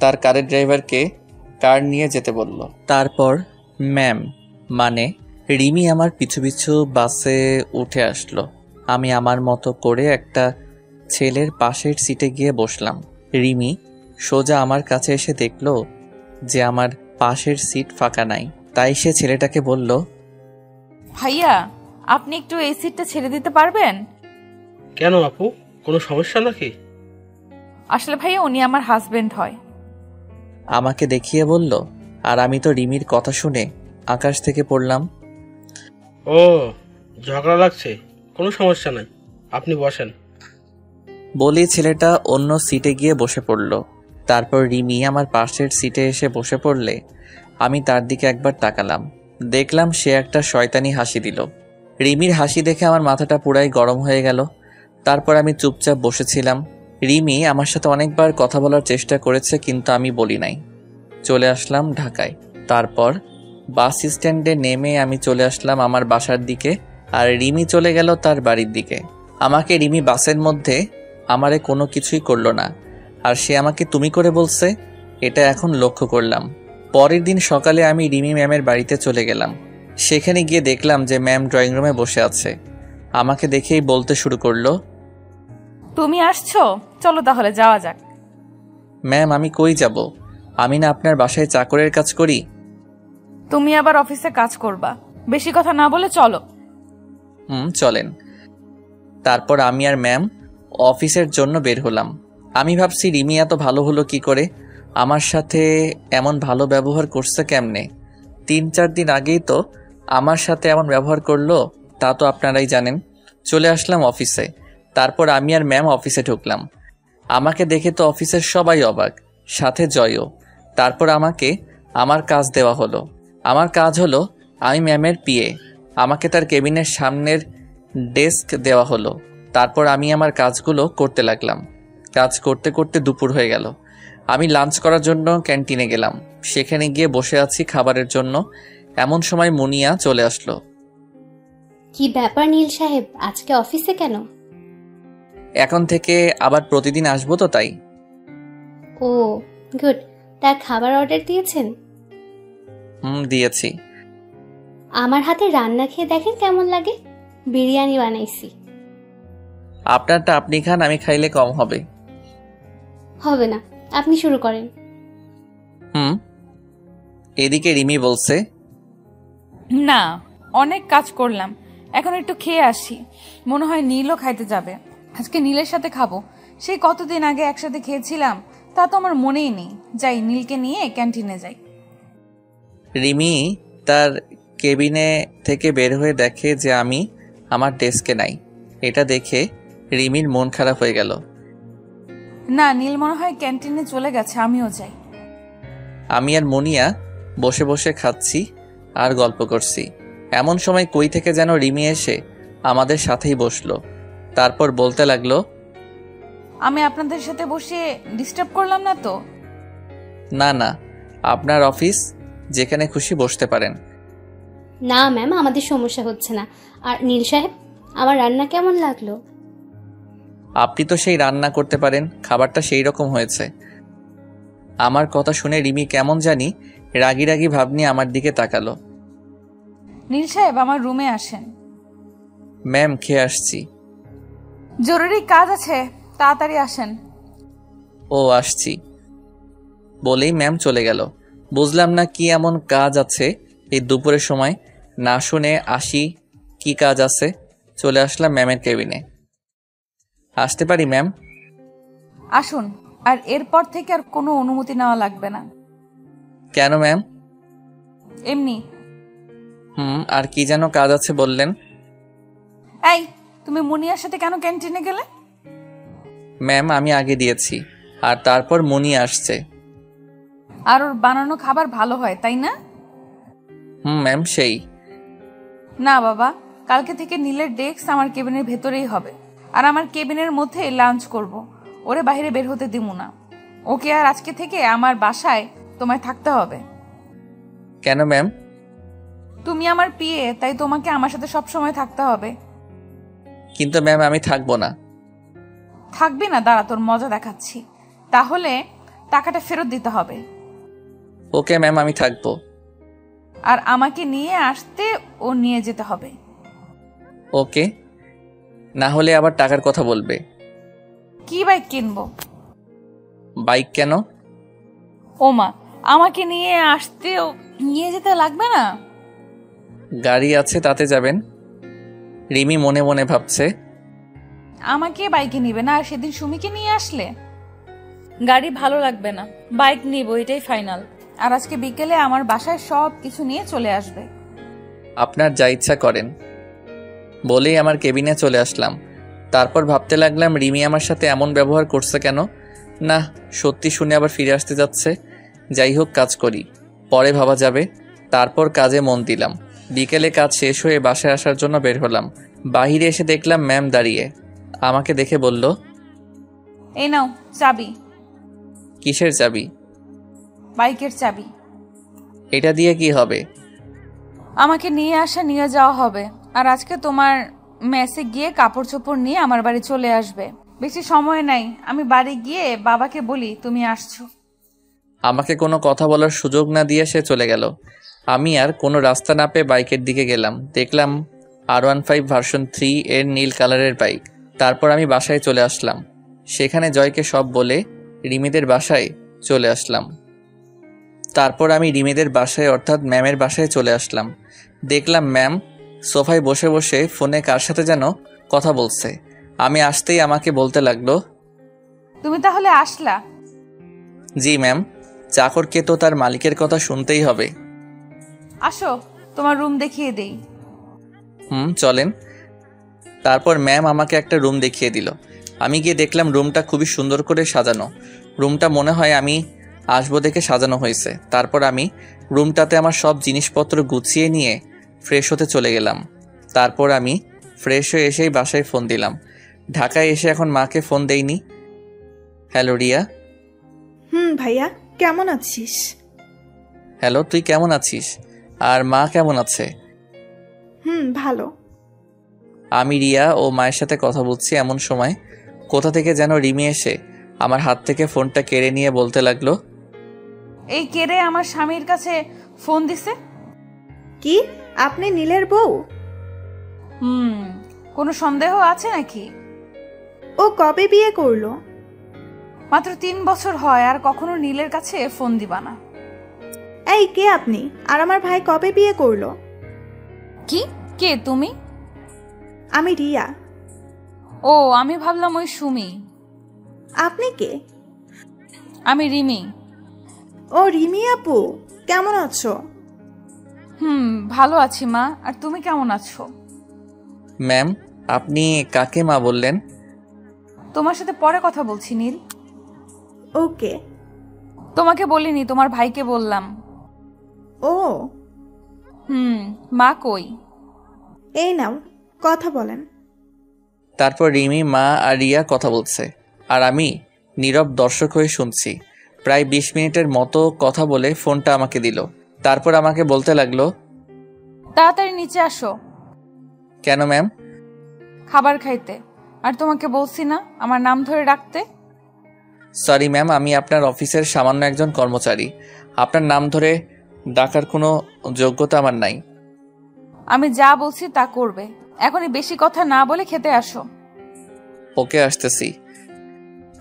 তার কারের ড্রাইভারকে কার নিয়ে যেতে বলল। তারপর ম্যাম মানে রিমি আমার পিছু পিছু বাসে উঠে আসলো। আমি আমার মতো করে একটা ছেলের পাশের সিটে গিয়ে বসলাম। রিমি সোজা আমার কাছে এসে দেখলো যে আমার পাশের সিট ফাঁকা নাই। তাই সে ছেলেটাকে বলল, ভাইয়া আপনি একটু এই সিটটা ছেড়ে দিতে পারবেন? কেন আপু, কোনো সমস্যা নাকি? আসলে ভাইয়া উনি আমার হাজবেন্ড হয়। আমাকে দেখিয়ে বলল। আর আমি তো রিমির কথা শুনে আকাশ থেকে পড়লাম। ও, ঝগড়া লাগছে? কোনো সমস্যা নাই, আপনি বসেন। বলি ছেলেটা অন্য সিটে গিয়ে বসে পড়ল। তারপর রিমি আমার পাশের সিটে এসে বসে পড়লে আমি তার দিকে একবার তাকালাম। দেখলাম সে একটা শয়তানি হাসি দিল। রিমির হাসি দেখে আমার মাথাটা পুরাই গরম হয়ে গেল। তারপর আমি চুপচাপ বসেছিলাম। রিমি আমার সাথে অনেকবার কথা বলার চেষ্টা করেছে, কিন্তু আমি বলি নাই। চলে আসলাম ঢাকায়। তারপর বাস স্ট্যান্ডে নেমে আমি চলে আসলাম আমার বাসার দিকে, আর রিমি চলে গেল তার বাড়ির দিকে। আমাকে রিমি বাসের মধ্যে আমারে কোনো কিছুই করলো না, আর সে আমাকে তুমি করে বলছে, এটা এখন লক্ষ্য করলাম। পরের দিন সকালে আমি রিমি ম্যামের বাড়িতে চলে গেলাম। সেখানে গিয়ে দেখলাম যে ম্যাম ড্রয়িং রুমে বসে আছে। আমাকে দেখেই বলতে শুরু করলো, তুমি আসছো, চলো তাহলে যাওয়া যাক। ম্যাম আমি কই যাব? আমি না আপনার বাসায় চাকরের কাজ করি। তুমি আবার অফিসে কাজ করবা, বেশি কথা না বলে চলো। চলেন। তারপর আমি আর ম্যাম অফিসের জন্য বের হলাম। আমি ভাবছি রিমি এত ভালো হলো কি করে, আমার সাথে এমন ভালো ব্যবহার করছে কেমনে। 3-4 দিন আগেই তো আমার সাথে এমন ব্যবহার করলো, তা তো আপনারাই জানেন। চলে আসলাম অফিসে। তারপর আমি আর ম্যাম অফিসে ঢুকলাম। আমাকে দেখে তো অফিসের সবাই অবাক, সাথে জয়ও। তারপর আমাকে আমার কাজ দেওয়া হলো। আমার কাজ হলো আমি ম্যামের পিএ। আমাকে তার কেবিনের সামনের ডেস্ক দেওয়া হলো। তারপর আমি আমার কাজগুলো করতে লাগলাম। কাজ করতে করতে দুপুর হয়ে গেল। আমি লাঞ্চ করার জন্য ক্যান্টিনে গেলাম। সেখানে গিয়ে বসে আছি খাবারের জন্য, এমন সময় মুনিয়া চলে আসলো। কি ব্যাপার নীল সাহেব, আজকে অফিসে কেন? এখন থেকে আবার প্রতিদিন আসবো তো তাই। ও গুড। তা খাবার অর্ডার দিয়েছেন? দিয়েছি। আমার হাতে রান্না খেয়ে দেখেন কেমন লাগে। বিরিয়ানি বানাইছি। আপনারটা আপনি খান, আমি খাইলে কম হবে। হবে না, আপনি শুরু করেন। এদিকে রিমি বলছে, না, অনেক কাজ করলাম, এখন একটু খেয়ে আসি। মনে হয় নীলও খাইতে যাবে। আজকে নীলের সাথে খাবো। সেই কতদিন আগে একসাথে খেয়েছিলাম, তা তো আমার মনেই নেই। যাই, নীলকে নিয়ে ক্যান্টিনে যাই। রিমি তার কেবিনে থেকে বের হয়ে দেখে যে আমি আমার ডেস্কে নাই। এটা দেখে রিমির মন খারাপ হয়ে গেল। না, নীল মনে হয় ক্যান্টিনে চলে গেছে, আমিও যাই। আমি আর মুনিয়া বসে বসে খাচ্ছি আর গল্প করছি। এমন সময় কই থেকে যেন রিমি এসে আমাদের সাথেই বসলো। তারপর বলতে লাগলো, আমি আপনাদের সাথে বসে ডিস্টার্ব করলাম না তো? না না, আপনার অফিস, যেখানে খুশি বসতে পারেন। না ম্যাম, আমাদের সমস্যা হচ্ছে না। আর নীল সাহেব, আমার রান্না কেমন লাগলো? আপনি তো সেই রান্না করতে পারেন, খাবারটা সেই রকম হয়েছে। আমার কথা শুনে রিমি কেমন জানি রাগি রাগি ভাব নিয়ে আমার দিকে তাকালো। নীল সাহেব, আমার রুমে আসেন। ম্যাম, খেয়ে আসছি। জরুরি কাজ আছে, তাড়াতাড়ি আসেন। ও, আসছি বলেই ম্যাম চলে গেল। বুঝলাম না কি এমন কাজ আছে এই দুপুরের সময়। না শুনে আসি কি কাজ আছে। চলে আসলাম ম্যামের কেবিনে। আসতে পারি ম্যাম? আসুন। আর এরপর থেকে আর কোনো অনুমতি নেওয়া লাগবে না। কেন ম্যাম? এমনি। আর কি যেন কাজ আছে বললেন? এই, তুমি মুনিয়ার সাথে কেন ক্যান্টিনে গেলে? ম্যাম, আমি আগে দিয়েছি, আর তারপর মুনিয়া আসছে। আর ওর বানানো খাবার ভালো হয়, তাই না? ম্যাম, সেই। না বাবা, কালকে থেকে নীলের ডেস্ক আমার কেবিনের ভেতরেই হবে। আর আমার কেবিনের মধ্যে লাঞ্চ করব। ওরে বাইরে বের হতে দিব না। ওকে আর আজকে থেকে আমার বাসায় তোমায় থাকতে হবে। কেন ম্যাম? তুমি আমার পিএ, তাই তোমাকে আমার সাথে সব সময় থাকতে হবে। কিন্তু ম্যাম, আমি থাকবো না। থাকবি না? দাঁড়া, তোর মজা দেখাচ্ছি। তাহলে টাকাটা ফেরত দিতে হবে। ওকে ম্যাম, আমি থাকবো। আর আমাকে নিয়ে আসতে ও নিয়ে যেতে হবে। ওকে, না হলে আবার টাকার কথা বলবে। কি বাইক কিনবো? বাইক কেন? ওমা, আমাকে নিয়ে আসতে ও নিয়ে যেতে লাগবে না? গাড়ি আছে, তাতে যাবেন। রিমি মনে মনে ভাবছে, আমাকে বাইকে নিবে না, আর সেদিন সুমিকে নিয়ে আসলে গাড়ি ভালো লাগবে না, বাইক নিব, এটাই ফাইনাল। আর আজকে বিকেলে আমার বাসায় সব কিছু নিয়ে চলে আসবে। আপনার যা ইচ্ছা করেন বলেই আমার কেবিনে চলে আসলাম। তারপর ভাবতে লাগলাম রিমি আমার সাথে এমন ব্যবহার করছে কেন। না, সত্যি শুনে আবার ফিরে আসতে যাচ্ছে। যাই হোক, কাজ করি, পরে ভাবা যাবে। তারপর কাজে মন দিলাম। বিকেলে কাজ শেষ হয়ে বাসায় আসার জন্য বের হলাম। বাহিরে এসে দেখলাম ম্যাম দাঁড়িয়ে। আমাকে দেখে বলল, এই নাও চাবি। কিসের চাবি? বাইকের চাবি। এটা দিয়ে কি হবে? আমাকে নিয়ে আসা নিয়ে যাওয়া হবে। আর আজকে তোমার মেসে গিয়ে কাপড় চোপড় নিয়ে আমার বাড়ি চলে আসবে। বেশি সময় নাই, আমি বাড়ি গিয়ে বাবাকে বলি তুমি আসছো। আমাকে কোনো কথা বলার সুযোগ না দিয়ে সে চলে গেল। আমি আর কোনো রাস্তা না পেয়ে বাইকের দিকে গেলাম। দেখলাম R15 ভার্সন 3 এর নীল কালারের বাইক। তারপর আমি বাসায় চলে আসলাম। সেখানে জয়কে সব বলে রিমিদের বাসায় চলে আসলাম। তারপর আমি রিমিদের বাসায় অর্থাৎ ম্যামের বাসায় চলে আসলাম। দেখলাম ম্যাম সোফায় বসে বসে ফোনে কার সাথে যেন কথা বলছে। আমি আসতেই আমাকে বলতে লাগলো, তুমি তাহলে আসলা? জি ম্যাম, চাকরকে তো তার মালিকের কথা শুনতেই হবে। আসো, তোমার রুম দেখিয়ে দেই। চলেন। তারপর ম্যাম আমাকে একটা রুম দেখিয়ে দিল। আমি গিয়ে দেখলাম রুমটা খুবই সুন্দর করে সাজানো। রুমটা মনে হয় আমি আসবো দেখে সাজানো হয়েছে। তারপর আমি রুমটাতে আমার সব জিনিসপত্র গুছিয়ে নিয়ে ফ্রেশ হতে চলে গেলাম। তারপর আমি ফ্রেশ হয়ে এসেই বাসায় ফোন দিলাম। ঢাকায় এসে এখন মাকে ফোন দেইনি। হ্যালো রিয়া। ভাইয়া কেমন আছিস? হ্যালো, তুই কেমন আছিস? আর মা কেমন আছে? ভালো। আমি রিয়া ও মায়ের সাথে কথা বলছি, এমন সময় কোথা থেকে যেন রিমি এসে আমার হাত থেকে ফোনটা কেড়ে নিয়ে বলতে লাগলো, এই কেড়ে আমার স্বামীর কাছে ফোন দিছে। কি আপনি নীলের বউ? কোনো সন্দেহ আছে নাকি? ও কবে বিয়ে করলো? মাত্র 3 বছর হয়, আর কখনো নীলের কাছে ফোন দিবা না। এই কে আপনি? আর আমার ভাই কবে বিয়ে করলো? কি? কে তুমি? আমি রিয়া। ও, আমি ভাবলাম ওই সুমি। আপনি কে? আমি রিমি। ও রিমি আপু, কেমন আছো? ভালো আছি মা, আর তুমি কেমন আছো? ম্যাম, আপনি কাকে মা বললেন? তোমার সাথে পরে কথা বলছি নীল। ওকে। তোমাকে বলিনি, তোমার ভাইকে বললাম। ও মা কই? এই নাও কথা বলেন। তারপর রিমি, মা আর রিয়া কথা বলছে, আর আমি নীরব দর্শক হয়ে শুনছি। প্রায় 20 মিনিটের মতো কথা বলে ফোনটা আমাকে দিল। তারপর আমাকে বলতে লাগলো, তাড়াতাড়ি নিচে আসো। কেন ম্যাম? খাবার খাইতে। আর তোমাকে বলছি না আমার নাম ধরে ডাকতে? সরি ম্যাম, আমি আপনার অফিসের সামান্য একজন কর্মচারী। আপনার নাম ধরে ডাকার কোনো যোগ্যতা আমার নাই। আমি যা বলছি তা করবে। এখনই বেশি কথা না বলে খেতে আসো। ওকে, আসতেছি।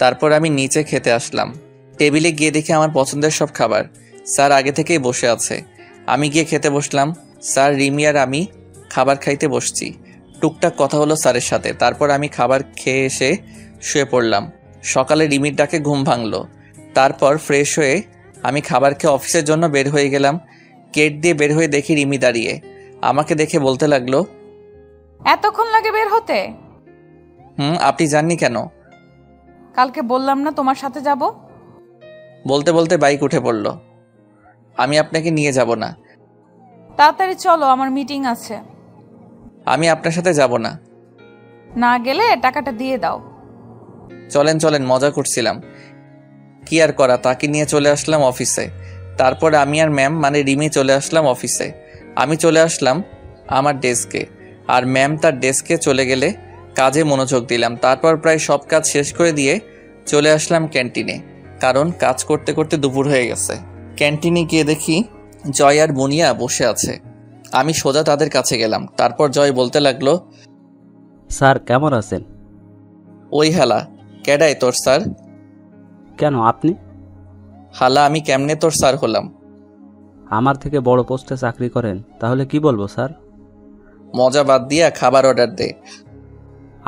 তারপর আমি নিচে খেতে আসলাম। টেবিলে গিয়ে দেখি আমার পছন্দের সব খাবার। স্যার আগে থেকেই বসে আছে। আমি গিয়ে খেতে বসলাম। স্যার, রিমি আর আমি খাবার খাইতে বসছি। টুকটাক কথা হলো স্যারের সাথে। তারপর আমি খাবার খেয়ে এসে শুয়ে পড়লাম। সকালে রিমির ডাকে ঘুম ভাঙলো। তারপর ফ্রেশ হয়ে আমি খাবার খেয়ে অফিসের জন্য বের হয়ে গেলাম। গেট দিয়ে বের হয়ে দেখি রিমি দাঁড়িয়ে। আমাকে দেখে বলতে লাগলো, এতক্ষণ লাগে বের হতে? আপনি জাননি কেন? কালকে বললাম না তোমার সাথে যাব? বলতে বলতে বাইক উঠে পড়ল। আমি আপনাকে নিয়ে যাব না। তাড়াতাড়ি চলো, আমার মিটিং আছে। আমি আপনার সাথে যাব না। না গেলে টাকাটা দিয়ে দাও। চলেন চলেন, মজা করছিলাম। কি আর করা, তাকে নিয়ে চলে আসলাম অফিসে। তারপর আমি আর ম্যাম মানে রিমি চলে আসলাম অফিসে। আমি চলে আসলাম আমার ডেস্কে, আর ম্যাম তার ডেস্কে চলে গেলে কাজে মনোযোগ দিলাম। তারপর প্রায় সব কাজ শেষ করে দিয়ে চলে আসলাম ক্যান্টিনে, কারণ কাজ করতে করতে দুপুর হয়ে গেছে। ক্যান্টিনে গিয়ে দেখি জয় আর মুনিয়া বসে আছে। আমি সোজা তাদের কাছে গেলাম। তারপর জয় বলতে লাগলো, স্যার কেমন আছেন? ওই হালা, কেডাই তোর স্যার? কেন আপনি? হালা, আমি কেমনে তোর স্যার হলাম? আমার থেকে বড় পোস্টে চাকরি করেন, তাহলে কি বলবো স্যার? মজা বাদ দিয়া খাবার অর্ডার দে।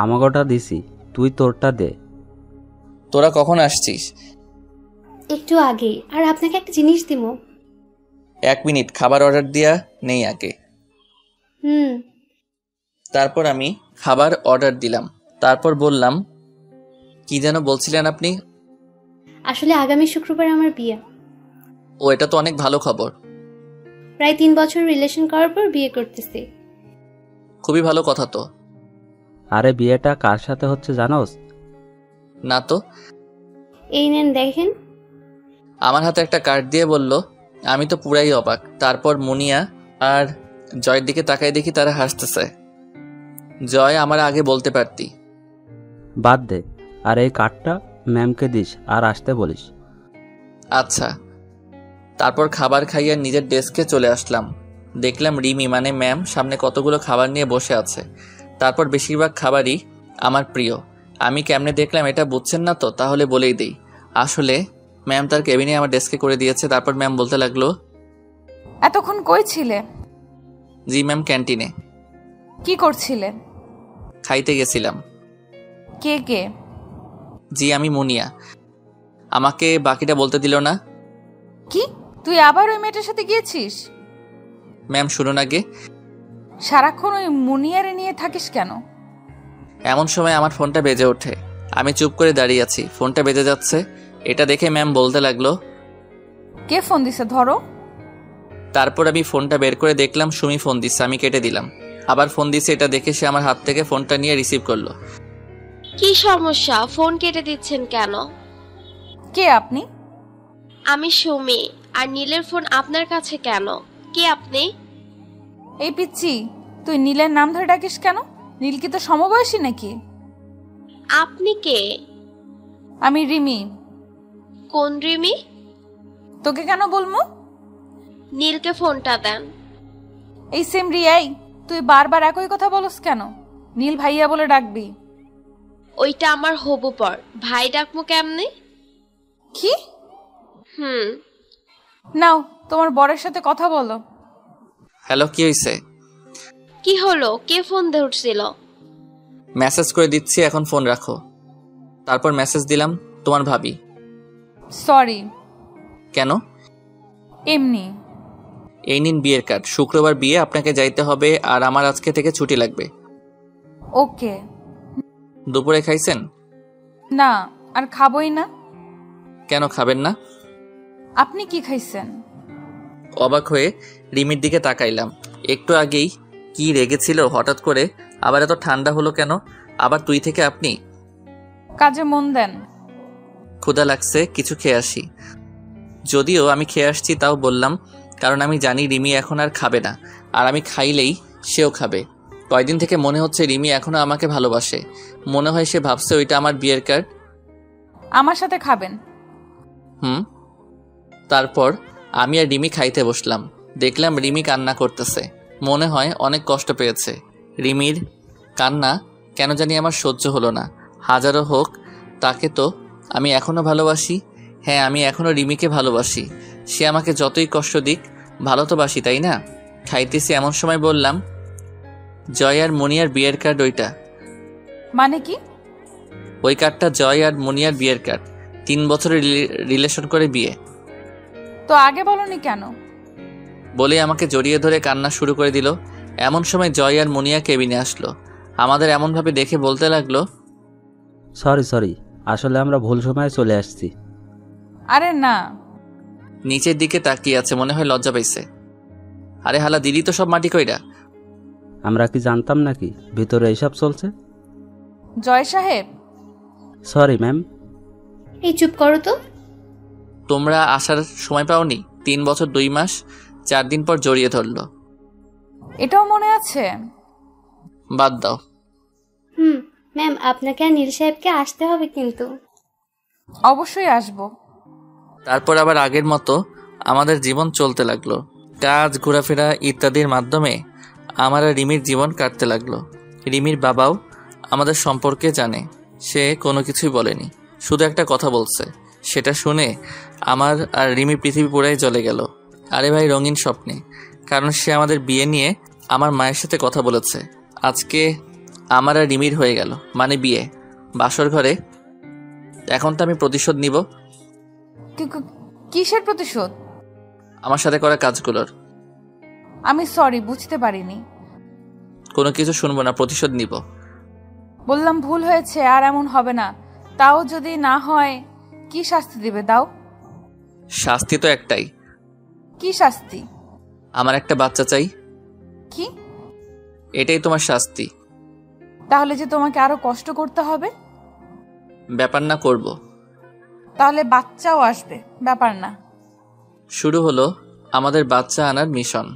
আমাগোটা দিছি, তুই তোরটা দে। তোরা কখন আসছিস? একটু আগে। আর আপনাকে একটা জিনিস দিব। 1 মিনিট, খাবার অর্ডার দিয়া নেই আগে। তারপর আমি খাবার অর্ডার দিলাম। তারপর বললাম, কি যেন বলছিলেন আপনি? আসলে আগামী শুক্রবার আমার বিয়ে। ও, এটা তো অনেক ভালো খবর। প্রায় 3 বছর রিলেশন করার পর বিয়ে করতেছি। খুবই ভালো কথা তো। আরে বিয়েটা কার সাথে হচ্ছে জানোস? না তো। এই নেন দেখেন। আমার হাতে একটা কার্ড দিয়ে বলল। আমি তো পুরাই অবাক। তারপর মুনিয়া আর জয়ের দিকে তাকাই দেখি তারা হাসতেছে। জয়, আমার আগে বলতে পারতি। বাদ দে, আর এই কার্ডটা ম্যামকে দিস আর আসতে বলিস। আচ্ছা। তারপর খাবার খাইয়ে নিজের ডেস্কে চলে আসলাম। দেখলাম রিমি মানে ম্যাম সামনে কতগুলো খাবার নিয়ে বসে আছে। তারপর বেশিরভাগ খাবারই আমার প্রিয়। আমি কেমনে দেখলাম এটা বুঝছেন না তো? তাহলে বলেই দেই। আসলে ম্যাম তার কেবিনে আমার ডেস্কে করে দিয়েছে। তারপর ম্যাম বলতে লাগলো, এতক্ষণ কই ছিলে? জি ম্যাম, ক্যান্টিনে। কি করছিলে? খাইতে গেছিলাম। কে কে? জি, আমি মুনিয়া। আমাকে বাকিটা বলতে দিল না। কি, তুই আবার ওই মেয়েটার সাথে গিয়েছিস? ম্যাম শুনুন আগে। সারাক্ষণ ওই মুনিয়ারে নিয়ে থাকিস কেন? এমন সময় আমার ফোনটা বেজে ওঠে। আমি চুপ করে দাঁড়িয়ে আছি। ফোনটা বেজে যাচ্ছে। এটা দেখে ম্যাম বলতে লাগলো, কে ফোন দিছে, ধরো। তারপর আমি ফোনটা বের করে দেখলাম সুমি ফোন দিচ্ছে। আমি কেটে দিলাম। আবার ফোন দিচ্ছে। এটা দেখে সে আমার হাত থেকে ফোনটা নিয়ে রিসিভ করলো। কি সমস্যা? ফোন কেটে দিচ্ছেন কেন? কে আপনি? আমি সুমি। আর নীলের ফোন আপনার কাছে কেন? কে আপনি? এই পিচ্ছি, তুই নীলের নাম ধরে ডাকিস কেন? নীল কি তো সমবয়সী নাকি? আপনি কে? আমি রিমি। কোন রিমি? তোকে কেন বলবো? নীলকে ফোনটা দেন। এই সেম রিয়াই, তুই বারবার একই কথা বলস কেন? নীল ভাইয়া বলে ডাকবি। ওইটা আমার হবু পর, ভাই ডাকমু কেমনে? কি? হুম। নাও তোমার বরের সাথে কথা বলো। হ্যালো, কি হয়েছে? কি হলো? কে ফোন ধরছিল? মেসেজ করে দিচ্ছি, এখন ফোন রাখো। তারপর মেসেজ দিলাম তোমার ভাবি। সরি। কেন? এমনি। এই নিন বিয়ের কার্ড। শুক্রবার বিয়ে, আপনাকে যাইতে হবে আর আমার আজকে থেকে ছুটি লাগবে। ওকে। দুপুরে খাইছেন? না, আর খাবোই না। কেন খাবেন না? আপনি কি খাইছেন? অবাক হয়ে রিমির দিকে তাকাইলাম। একটু আগেই কি রেগেছিল, হঠাৎ করে আবার এত ঠান্ডা হলো কেন? আবার তুই থেকে আপনি। কাজে মন দেন। ক্ষুধা লাগছে, কিছু খেয়ে আসি। যদিও আমি খেয়ে আসছি তাও বললাম, কারণ আমি জানি রিমি এখন আর খাবে না, আর আমি খাইলেই সেও খাবে। কয়দিন থেকে মনে হচ্ছে রিমি এখনো আমাকে ভালোবাসে। মনে হয় সে ভাবছে ওইটা আমার বিয়ের কার্ড। আমার সাথে খাবেন? তারপর আমি আর রিমি খাইতে বসলাম। দেখলাম রিমি কান্না করতেছে, মনে হয় অনেক কষ্ট পেয়েছে। রিমির কান্না কেন জানি আমার সহ্য হলো না। হাজারো হোক, তাকে তো আমি এখনো ভালোবাসি। হ্যাঁ, আমি এখনো রিমিকে ভালোবাসি। সে আমাকে যতই কষ্ট দিক, ভালো তো বাসি, তাই না? খাইতেছি এমন সময় বললাম, জয় আর মনিয়ার বিয়ের কার্ড ওইটা। মানে কি? ওই কার্ডটা জয় আর মনিয়ার বিয়ের কার্ড। 3 বছরের রিলেশন করে বিয়ে। তো আগে বলনি কেন? বলে আমাকে জড়িয়ে ধরে কান্না শুরু করে দিল। এমন সময় জয় আর মনিয়া কেবিনে আসলো। আমাদের এমনভাবে দেখে বলতে লাগলো, সরি, আসলে আমরা ভুল সময়ে চলে আসছি। আরে না। নিচের দিকে তাকিয়ে আছে, মনে হয় লজ্জা পাইছে। আরে হালা, দিদি তো সব মাটি কইরা। আমরা কি জানতাম নাকি ভিতরে এইসব চলছে? জয় সাহেব। Sorry ma'am. এই চুপ করো তো। তোমরা আসার সময় পাওনি? 3 বছর 2 মাস 4 দিন পর জড়িয়ে ধরলো। এটাও মনে আছে? বাদ দাও। ম্যাম, আপনাকে আর নীল সাহেবকে আসতে হবে কিন্তু। অবশ্যই আসবো। তারপর আবার আগের মতো আমাদের জীবন চলতে লাগলো। কাজ, ঘোরাফেরা ইত্যাদির মাধ্যমে আমার আর রিমির জীবন কাটতে লাগলো। রিমির বাবাও আমাদের সম্পর্কে জানে। সে কোনো কিছুই বলেনি, শুধু একটা কথা বলছে। সেটা শুনে আমার আর রিমির পৃথিবী পুরাই জ্বলে গেল। আরে ভাই, রঙিন স্বপ্নে। কারণ সে আমাদের বিয়ে নিয়ে আমার মায়ের সাথে কথা বলেছে। আজকে আমার আর রিমির হয়ে গেল, মানে বিয়ে, বাসর ঘরে। এখন তো আমি প্রতিশোধ নিব। কিসের প্রতিশোধ? আমার সাথে করা কাজগুলোর। আমি সরি, বুঝতে পারিনি। কোনো কিছু শুনবো না, প্রতিশোধ নিব। বললাম ভুল হয়েছে, আর এমন হবে না। তাও যদি না হয়, কি শাস্তি দিবে দাও? শাস্তি তো একটাই। কি শাস্তি? আমার একটা বাচ্চা চাই। কি? এটাই তোমার শাস্তি। তাহলে যে তোমাকে আরো কষ্ট করতে হবে? ব্যাপার না, করব। তাহলে বাচ্চাও আসবে, ব্যাপার না। শুরু হলো আমাদের বাচ্চা আনার মিশন।